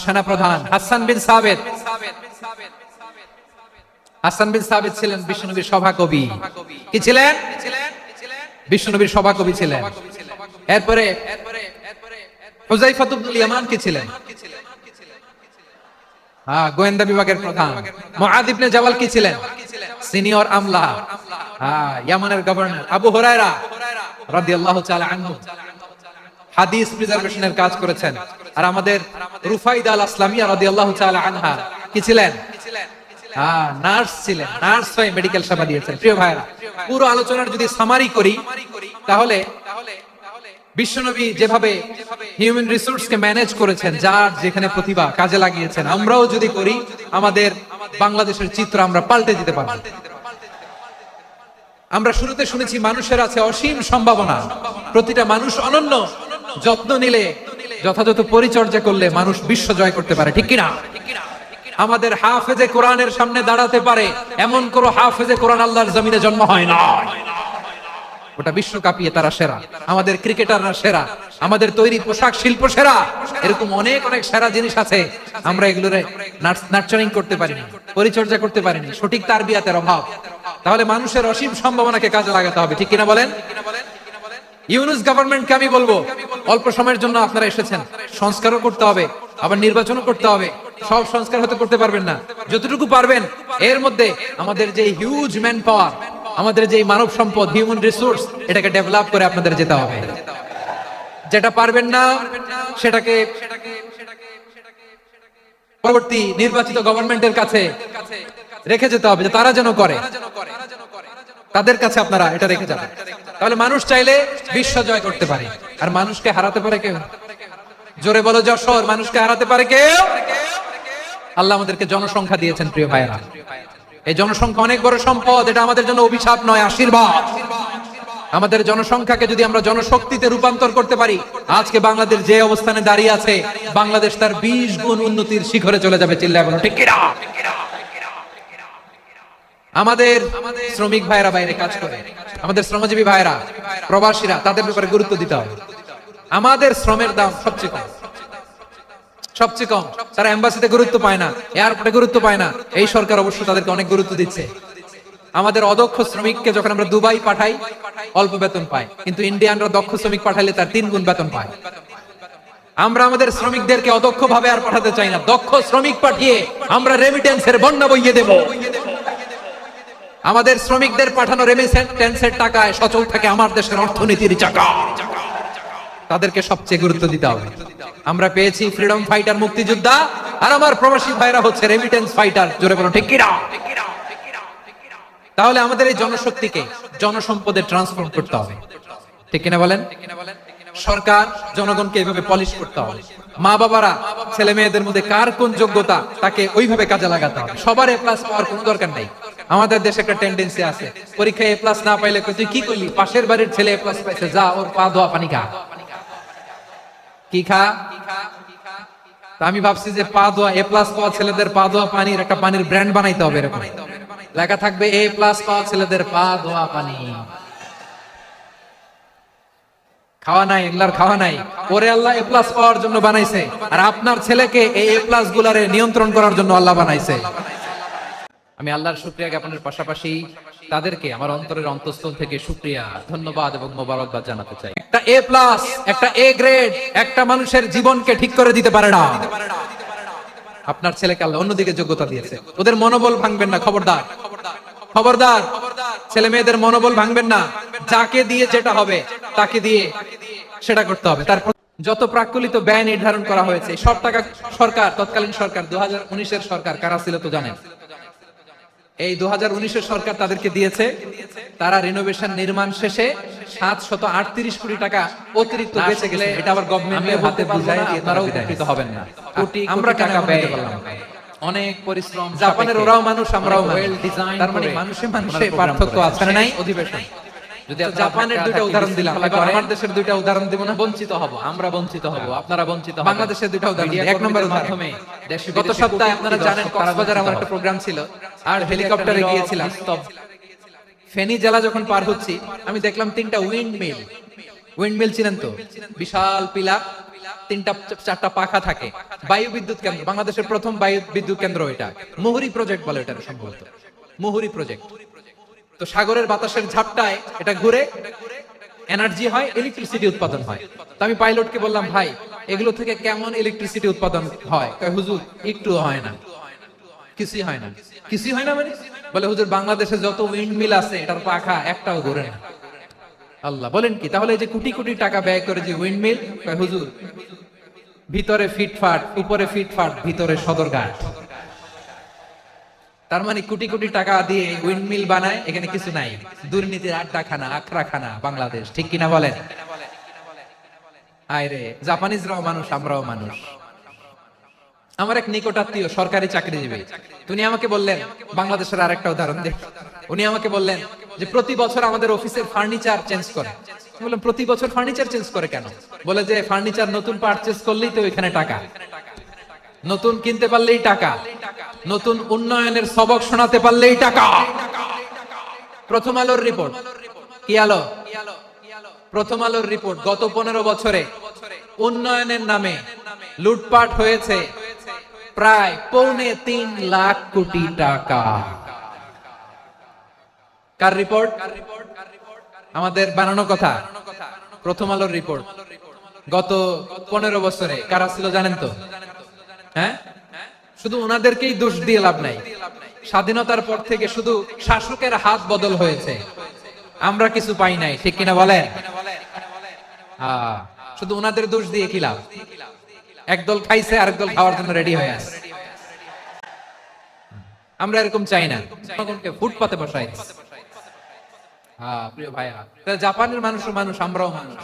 A: সেনাপ্রধান। হাসান বিন সাবিত ছিলেন বিশ্বনবীর সভাকবি। কি ছিলেন? বিশ্বনবীর সভাকবি ছিলেন। এরপরে হুযায়ফা ইবনুল ইয়ামান কি ছিলেন? গোয়েন্দা বিভাগের প্রধান। মুআদ ইবনে জাবাল কি ছিলেন? সিনিয়র আমলা, ইয়ামানের গভর্নর। আবু হুরায়রা রাদিয়াল্লাহু তাআলা আনহু হাদিস প্রিজার্ভেশনের কাজ করেছেন। আর আমাদের রুফাইদা আল আসলামিয়া রাদিয়াল্লাহু তাআলা আনহা কি ছিলেন? নার্স ছিলেন, নার্স হয়ে মেডিকেল সেবা দিয়েছেন। প্রিয় ভাইরা, পুরো আলোচনার যদি সামারি করি, তাহলে বিশ্বনবী যেভাবে হিউম্যান রিসোর্সকে ম্যানেজ করেছেন, যার যেখানে প্রতিভা কাজে লাগিয়েছেন, আমরাও যদি করি, আমাদের বাংলাদেশের চিত্র আমরা পাল্টে দিতে পারব। আমরা শুরুতে শুনেছি মানুষের আছে অসীম সম্ভাবনা, প্রতিটা মানুষ অনন্য, যত্ন নিলে, যথাযথ পরিচর্যা করলে মানুষ বিশ্ব জয় করতে পারে। ঠিক কিনা? আমাদের হাফেজে কোরআনের সামনে দাঁড়াতে পারে এমন কোন হাফেজে কোরআন আল্লাহর জমিনে জন্ম হয় না। ওটা বিশ্ব কাঁপিয়ে তারা সেরা, আমাদের ক্রিকেটাররা সেরা, আমাদের তৈরি পোশাক শিল্প সেরা, এরকম অনেক অনেক সেরা জিনিস আছে, আমরা এগুলোরে নার্চারিং করতে পারিনি, পরিচর্যা করতে পারিনি, সঠিক তারবিয়াতের অভাব। তাহলে মানুষের অসীম সম্ভাবনাকে কাজে লাগাতে হবে, ঠিক কিনা বলেন? ইউনূস গভর্নমেন্টকে আমি বলবো, অল্প সময়ের জন্য আপনারা এসেছেন, সংস্কারও করতে হবে, আবার নির্বাচনও করতে হবে। সব সংস্কার হতে করতে পারবেন না, যতটুকু পারবেন এর মধ্যে আমাদের যে হিউজ ম্যান পাওয়ার, আমাদের যে মানব সম্পদ, হিউম্যান রিসোর্স, এটাকে ডেভেলপ করে আপনাদের যেতে হবে। যেটা পারবেন না সেটাকে পরবর্তী নির্বাচিত গভর্নমেন্টের কাছে রেখে যেতে হবে, যে তারা যেন করে, তাদের কাছে আপনারা এটা রেখে যাবেন। তাহলে মানুষ চাইলে বিশ্ব জয় করতে পারে, আর মানুষকে হারাতে পারে কেউ? জোরে বলো যশোর, মানুষকে হারাতে পারে কেউ? আল্লাহ আমাদেরকে জনসংখ্যা দিয়েছেন প্রিয় ভাইরা, এই জনসংখ্যা অনেক বড় সম্পদ, এটা আমাদের জন্য অভিশাপ নয়, আশীর্বাদ। আমাদের জনসংখ্যাকে যদি আমরা জনশক্তিতে রূপান্তর করতে পারি, আজকে বাংলাদেশ যে অবস্থানে দাঁড়িয়ে আছে, বাংলাদেশ তার 20 গুণ উন্নতির শিখরে চলে যাবে। চিল্লায় বলো ঠিক কিনা? আমাদের শ্রমিক ভাইরা বাইরে কাজ করে, আমাদের শ্রমজীবী ভাইরা, প্রবাসীরা, তাদের ব্যাপারে গুরুত্ব দিতে হবে। আমাদের শ্রমের দাম সবচেয়ে কম, সবচেয়ে কম। তারা এম্বাসিতে গুরুত্ব পায় না, এয়ারপোর্টে গুরুত্ব পায় না, এই সরকার অবশ্য তাদেরকে অনেক গুরুত্ব দিচ্ছে। আমাদের অদক্ষ শ্রমিককে যখন আমরা দুবাই পাঠাই, অল্প বেতন পায়, কিন্তু ইন্ডিয়ানরা দক্ষ শ্রমিক পাঠালে তার 3 গুণ বেতন পায়। আমরা আমাদের শ্রমিকদেরকে অদক্ষ ভাবে আর পাঠাতে চাই না, দক্ষ শ্রমিক পাঠিয়ে আমরা রেমিটেন্সের বন্যা বইয়ে দেব। আমাদের শ্রমিকদের পাঠানো রেমিটেন্সের টাকায় সচল থাকে আমার দেশের অর্থনীতির চাকা। তাদেরকে সবচেয়ে গুরুত্ব দিতে হবে। আমরা পেয়েছি ফ্রিডম ফাইটার, মুক্তিযোদ্ধা, আর আমার প্রবাসী ভাইরা হচ্ছে রেমিটেন্স ফাইটার। জোরে বলো ঠিক কিনা? তাহলে আমাদের এই জনশক্তিকে জনসম্পদে ট্রান্সফর্ম করতে হবে, ঠিক কিনা বলেন? সরকার জনগণকে এইভাবে পলিশ করতে হবে। মা বাবারা ছেলে মেয়েদের মধ্যে কার কোন যোগ্যতা, তাকে ওইভাবে কাজে লাগাতে হবে। সবার A+ পাওয়ার কোনো দরকার নাই। আমাদের দেশে একটা টেন্ডেন্সি আছে, পরীক্ষায় A+ না পাইলে তুই কি করলি, পাশের বাড়ির ছেলে A+ পাইছে, যা ওর পা ধোয়া পানি খা। কি খা? আমি ভাবছি যে পা ধোয়া, A+ পাওয়া ছেলেদের পা ধোয়া পানির একটা পানির ব্র্যান্ড বানাইতে হবে, এরকম লেখা থাকবে A+ পাওয়া ছেলেদের পা ধোয়া পানি। খাওয়া নাই, এগুলার খাওয়া নাই, ওরে আল্লাহ A+ পাওয়ার জন্য বানাইছে, আর আপনার ছেলেকে এই A+ গুলারে নিয়ন্ত্রণ করার জন্য আল্লাহ বানাইছে। আমি আল্লাহর শুকরিয়া জ্ঞাপনের পাশাপাশি তাদেরকে আমার অন্তরের অন্তঃস্থল থেকে শুকরিয়া, ধন্যবাদ এবং মোবারকবাদ জানাতে চাই। একটা A+, একটা A গ্রেড একটা মানুষের জীবনকে ঠিক করে দিতে পারে না। আপনার ছেলেকে আল্লাহ অন্যদিকে যোগ্যতা দিয়েছে, ওদের মনোবল ভাঙবেন না, খবরদার, খবরদার। ছেলে মেয়েদের মনোবল ভাঙবেন না, যাকে দিয়ে যেটা হবে তাকে দিয়ে সেটা করতে হবে। তারপর যত প্রাক্কলিত ব্যয় নির্ধারণ করা হয়েছে, সব টাকা সরকার, তৎকালীন সরকার, 2019-এর সরকার, কারা ছিল তো জানেন, এই 2019-এর সরকার তাদেরকে দিয়েছে। তারা রিনোভেশন নির্মাণ শেষে 738 কোটি টাকা অতিরিক্ত বেঁচে গেছে। এটা আবার গভর্নমেন্টের হাতে বুঝাই দিয়ে তারা উপকৃত হবেন না। আমরা টাকা ব্যয় করলাম, অনেক পরিশ্রম। জাপানের ওরাও মানুষ, আমরাও ওয়েল ডিজাইন। তার মানে মানুষে মানুষে পার্থক্য আছে না? নাই অধিবেশন। যদি জাপানের দুইটা উদাহরণ দিলাম, এবার আমার দেশের দুইটা উদাহরণ দেব না? বঞ্চিত হব আমরা, বঞ্চিত হব, আপনারা বঞ্চিত হবেন। বাংলাদেশের দুইটা উদাহরণ, এক নম্বর উদাহরণ, গত সপ্তাহে আপনারা জানেন কক্সবাজারে আমার একটা প্রোগ্রাম ছিল, আর হেলিকপ্টারে গিয়েছিলাম। ফেনী জেলা যখন পার হচ্ছি, আমি দেখলাম 3টা উইন্ডমিল। উইন্ডমিল চিনেন তো? বিশাল পিলার, 3টা-4টা পাখা থাকে। বায়ু বিদ্যুৎ কেন্দ্র, বাংলাদেশের প্রথম বায়ু বিদ্যুৎ কেন্দ্র এটা। মুহুরী প্রজেক্ট বলে এটা সম্ভবত, মুহুরী প্রজেক্ট। তো সাগরের বাতাসের ঝাপটায় এটা ঘুরে এনার্জি হয়, ইলেকট্রিসিটি উৎপাদন হয়। তো আমি পাইলটকে বললাম, ভাই এগুলো থেকে কেমন ইলেকট্রিসিটি উৎপাদন হয়? কয় হুজুর একটু হয় না, কিছুই হয় না। কিছুই হয় না মানে? বলে হুজুর বাংলাদেশে যত উইন্ডমিল আছে এটার পাখা একটাও ঘুরে না। আল্লাহ, বলেন কি? তাহলে এই যে কোটি কোটি টাকা ব্যয় করে যে উইন্ডমিল, কয় হুজুর ভিতরে ফিটফাট, উপরে ফিটফাট, ভিতরে সদরঘাট। তার মানে কোটি কোটি টাকা দিয়ে উইন্ডমিল বানায়, এখানে কিছু নাই। দুর্নীতির আড্ডাখানা, আখড়াখানা বাংলাদেশ, ঠিক কিনা বলেন? আয়রে, জাপানিজরাও মানুষ, আমরাও মানুষ। আমার এক নিকটাত্মীয় সরকারি চাকরিজীবী, উনি আমাকে বললেন, বাংলাদেশের আরেকটা উদাহরণ দেখ। উনি আমাকে বললেন যে প্রতি বছর আমাদের অফিসের ফার্নিচার চেঞ্জ করে। বললাম প্রতি বছর ফার্নিচার চেঞ্জ করে কেন? বলে যে ফার্নিচার নতুন পারচেজ করলেই তো ওইখানে টাকা, নতুন কিনতে পারলেই টাকা, নতুন উন্নয়নের সবক শোনাতে পারলেই টাকা। প্রথম আলোর রিপোর্ট, কি আলো? প্রথম আলোর রিপোর্ট, গত 15 বছরে উন্নয়নের নামে লুটপাট হয়েছে প্রায় 3.25 লাখ কোটি টাকা। কার রিপোর্ট? আমাদের বানানো কথা। প্রথম আলোর রিপোর্ট। গত 15 বছরে কারা ছিল জানেন তো? হ্যাঁ, শুধু ওনাদেরকেই দোষ দিয়ে লাভ নাই। স্বাধীনতার পর থেকে শুধু শাসকের হাত বদল হয়েছে, আমরা কিছু পাই নাই, ঠিক কিনা বলেন? শুধু ওনাদের দোষ দিয়ে কি লাভ? একদল খাইছে, আরেক দল খাওয়ার জন্য রেডি হয়ে আছে। আমরা এরকম চাই না, জনগণকে ফুটপাতে বসাই। প্রিয় ভাইয়া, জাপানের মানুষও মানুষ, আমরাও মানুষ।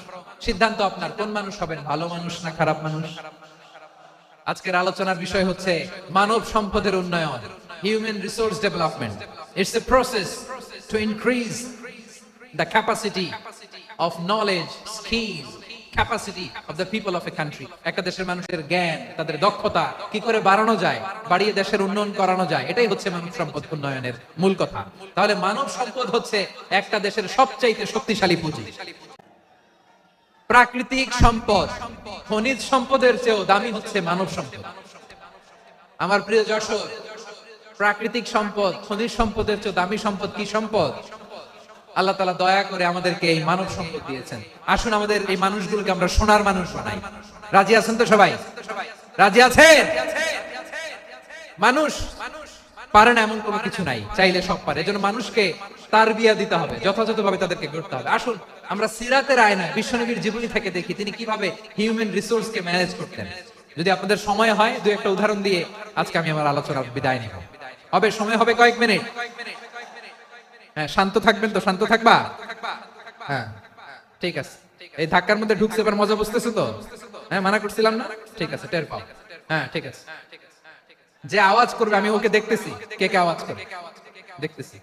A: সিদ্ধান্ত আপনার, কোন মানুষ হবেন, ভালো মানুষ না খারাপ মানুষ? আজকের আলোচনার বিষয় হচ্ছে মানব সম্পদের উন্নয়ন, human resource development. It's a process to increase the capacity of knowledge, skill, capacity of the people of a country. একটা দেশের মানুষের জ্ঞান, তাদের দক্ষতা কি করে বাড়ানো যায়, বাড়িয়ে দেশের উন্নয়ন করানো যায়, এটাই হচ্ছে মানব সম্পদ উন্নয়নের মূল কথা। তাহলে মানব সম্পদ হচ্ছে একটা দেশের সবচাইতে শক্তিশালী পুঁজি। প্রাকৃতিক সম্পদ, খনিজ সম্পদের চেয়েও দামি হচ্ছে মানব সম্পদ। আমার প্রিয় যশোর, প্রাকৃতিক সম্পদ, খনিজ সম্পদের চেয়েও দামি সম্পদ কি সম্পদ? আল্লাহ তাআলা দয়া করে আমাদেরকে এই মানব সম্পদ দিয়েছেন। আসুন আমাদের এই মানুষগুলোকে আমরা সোনার মানুষ বানাই। রাজি আছেন তো সবাই? রাজি আছেন? মানুষ পারে না এমন কোনো কিছু নাই, চাইলে সব পারে। এজন্য মানুষকে তারবিয়া দিতে হবে, যথাযথভাবে তাদেরকে গড়তে হবে। আসুন আমরা সিরাতের আয়নায় বিশ্বনবীর জীবনী থেকে দেখি তিনি কিভাবে হিউম্যান রিসোর্সকে ম্যানেজ করতেন। যদি আপনাদের সময় হয়, দুই একটা উদাহরণ দিয়ে আজকে আমি আমার আলোচনার বিদায় নিব। হবে সময় হবে কয়েক মিনিট। হ্যাঁ, শান্ত থাকবেন তো? শান্ত থাকবা? হ্যাঁ, ঠিক আছে। এই ধাক্কার মধ্যে ঢুকছে, এবার মজা বুঝতেছো তো? হ্যাঁ, মানা করছিলাম না? ঠিক আছে, টের পাও। হ্যাঁ, ঠিক আছে। যে আওয়াজ করবে আমি ওকে দেখতেছি, কে কে আওয়াজ করবে দেখতেছি।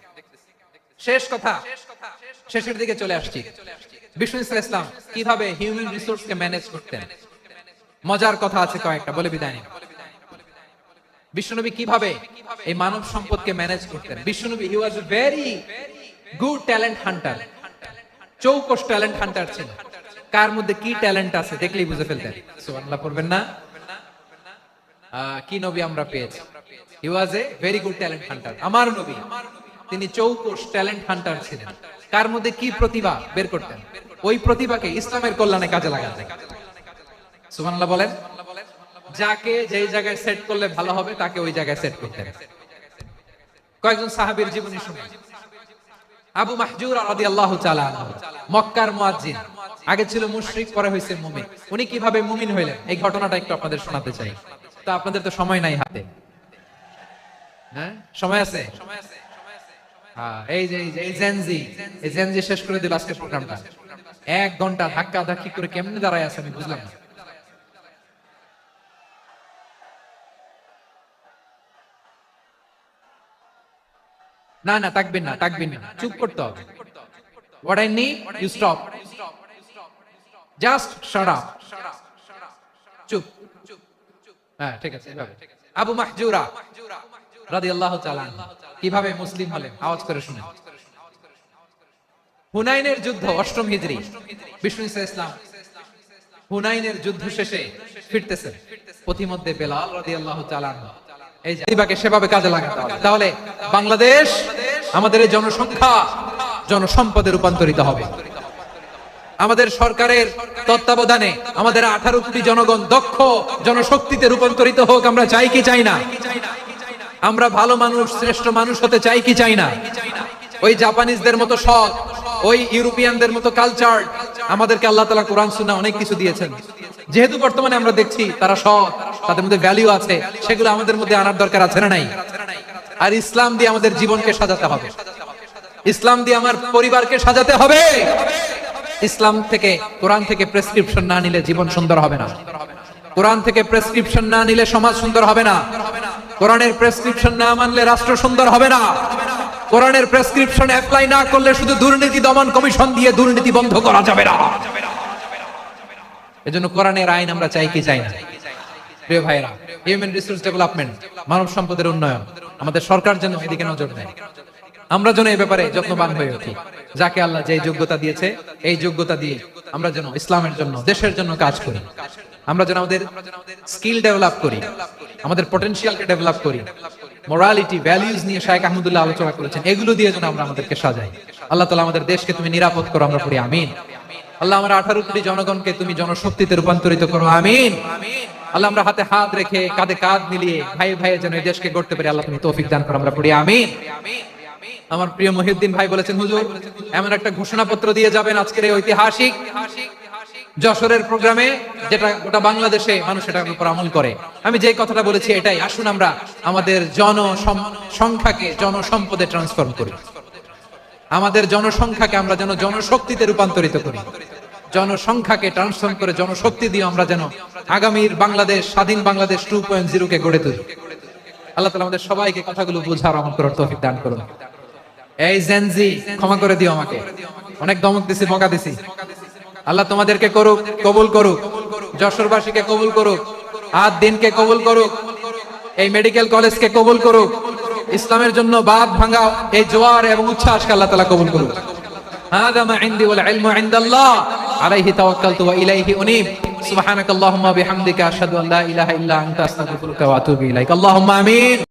A: শেষ কথা, শেষের দিকে চলে আসছি। বিষ্ণু ইসলাম কিভাবে হিউম্যান রিসোর্সকে ম্যানেজ করতেন, মজার কথা আছে কয়েকটা, বলে বিদায় নিন। বিশ্বনবী কিভাবে এই মানব সম্পদকে ম্যানেজ করতেন? বিশ্বনবী he was a very good talent hunter, চৌকস ট্যালেন্ট হান্টার ছিল। কার মধ্যে কি ট্যালেন্ট আছে দেখলেই বুঝে ফেলতেন। সুবহানাল্লাহ পড়বেন না? কি নবী আমরা পেয়েছি! He was a very good talent hunter. আমার নবী তিনি চৌকস ট্যালেন্ট হান্টার ছিলেন। কার মধ্যে কি প্রতিভা বের করতেন, ওই প্রতিভাকে ইসলামের কল্যাণে কাজে লাগাতেন। সুবহানাল্লাহ বলেন। যাকে যেই জায়গায় সেট করলে ভালো হবে তাকে ওই জায়গায় সেট করতেন। কয়েকজন সাহাবীর জীবনী শুনে। আবু মাহজুরা রাদিয়াল্লাহু তাআলা আনহু, মক্কার মুয়াজ্জিন, আগে ছিল মুশরিক, পরে হইছে মুমিন। উনি কিভাবে মুমিন হইলেন এই ঘটনাটা একটু আপনাদের শোনাতে চাই। তো আপনাদের তো সময় নাই হাতে। হ্যাঁ, সময় আছে? এই যে এই জেনজি শেষ করে দিল আজকের প্রোগ্রামটা। 1 ঘন্টা ধাক্কা ধাক্কি করে কেমনে দাঁড়ায় আছে আমি বুঝলাম না। না না, তাকবির না, তাকবির না, চুপ করতে হবে। What I need, you stop. Just shut up. চুপ। হ্যাঁ, ঠিক আছে। আবু মাহজুরা রাদিয়াল্লাহু তাআলা কিভাবে মুসলিম হলেন আওয়াজ করে শুনেন। হুনাইনের যুদ্ধ 8ম হিজরি, বিষ্ণু ইসলাম হুনাইনের যুদ্ধ শেষে ফিরতেছেন। পথিমধ্যে বেলাল রাদিয়াল্লাহু তাআলা এই প্রতিভাকে সেভাবে কাজে লাগাতে হবে। তাহলে বাংলাদেশ আমাদের এই জনসংখ্যা জনসম্পদে রূপান্তরিত হবে। আমাদের সরকারের তত্ত্বাবধানে আমাদের 18 কোটি জনগণ দক্ষ জনশক্তিতে রূপান্তরিত হোক। আমরা চাই কি চাই না? আমরা ভালো মানুষ, শ্রেষ্ঠ মানুষ হতে চাই কি চাই না? ওই জাপানিজদের মতো সৎ, ওই ইউরোপিয়ানদের মতো কালচার, আমাদেরকে আল্লাহ তাআলা কোরআন সুন্নাহ অনেক কিছু দিয়েছেন। যেহেতু বর্তমানে আমরা দেখছি তারা সৎ, তাদের মধ্যে ভ্যালু আছে, সেগুলো আমাদের মধ্যে আনার দরকার আছে না নাই? আর ইসলাম দিয়ে আমাদের জীবনকে সাজাতে হবে, ইসলাম দিয়ে আমার পরিবারকে সাজাতে হবে। ইসলাম থেকে, কোরআন থেকে প্রেসক্রিপশন না নিলে জীবন সুন্দর হবে না। কোরআন থেকে প্রেসক্রিপশন না নিলে সমাজ সুন্দর হবে না। কোরআনের প্রেসক্রিপশন না মানলে রাষ্ট্র সুন্দর হবে না। কোরআনের প্রেসক্রিপশন অ্যাপ্লাই না করলে শুধু দুর্নীতি দমন কমিশন দিয়ে দুর্নীতি বন্ধ করা যাবে না। এজন্য কোরআনের আইন আমরা চাই কি চাই না? প্রিয় ভাইরা, হিউম্যান রিসোর্স ডেভেলপমেন্ট, মানব সম্পদের উন্নয়ন, আমাদের সরকার যেন এদিকে নজর দেয়, আমরা যেন এই ব্যাপারে যত্নবান হয়ে উঠি। যাকে আল্লাহ যে যোগ্যতা দিয়েছে এই যোগ্যতা দিয়ে আমরা যেন ইসলামের জন্য দেশের জন্য কাজ করি, আমরা যেন আমাদের স্কিল ডেভেলপ করি, আমাদের পটেনশিয়ালকে ডেভেলপ করি, মোরালিটি ভ্যালুজ নিয়ে শাইখ আহমদুল্লাহ আলোচনা করেছেন, এগুলো দিয়ে যেন আমরা আমাদেরকে সাজাই। আল্লাহ তাআলা আমাদের দেশকে তুমি নিরাপদ করো, আমরা পড়ি আমিন। আল্লাহ আমার 18 কোটি জনগণকে তুমি জনশক্তিতে রূপান্তরিত করো, আমিন। আল্লাহ আমরা হাতে হাত রেখে কাঁধে কাঁধ মিলিয়ে ভাই ভাইয়ে যেন এই দেশকে গড়তে পারি, আল্লাহ তুমি তৌফিক দান করো, আমরা পড়ি আমিন। আমার প্রিয় মহিউদ্দিন ভাই বলেছেন, হুজুর এমন একটা ঘোষণাপত্র দিয়ে যাবেন আজকের এই ঐতিহাসিক যশোরের প্রোগ্রামে, যেটা গোটা বাংলাদেশে মানুষ এটার উপর আমল করে। আমি যে কথাটা বলেছি এটাই, আসুন আমরা আমাদের জনসংখ্যাকে জনসম্পদে ট্রান্সফর্ম করি, আমাদের জনসংখ্যাকে আমরা যেন জনশক্তিতে রূপান্তরিত করি, জনসংখ্যাকে ট্রান্সফর্ম করে জনশক্তি দিয়ে আমরা যেন আগামীর বাংলাদেশ, স্বাধীন বাংলাদেশ 2.0 কে গড়ে তুলি। আল্লাহ তাআলা আমাদের সবাইকে কথাগুলো বোঝার আমল করার তৌফিক দান করুন। এই জেনজি ক্ষমা করে দিও আমাকে, অনেক ধমক দিছি, বকা দিছি। আল্লাহ তোমাদেরকে করুক, কবুল করুক, যশোরবাসীকে কবুল করুক, আদ দিনকে কবুল করুক, এই মেডিকেল কলেজকে কবুল করুক, ইসলামের জন্য বাঁধ ভাঙা এই জোয়ার এবং উচ্ছ্বাসকে আল্লাহ তাআলা কবুল করুক। হাদা মা ইনদি ওয়াল ইলমু ইনদাল্লাহ আলাইহি তাওয়াক্কালতু ওয়া ইলাইহি উনীব। সুবহানাকাল্লাহুম্মা বিহামদিকা আশহাদু আল্লা ইলাহা ইল্লা আনতা আস্তাগফিরুকা ওয়া আতুবু ইলাইক। আল্লাহুম্মা আমিন।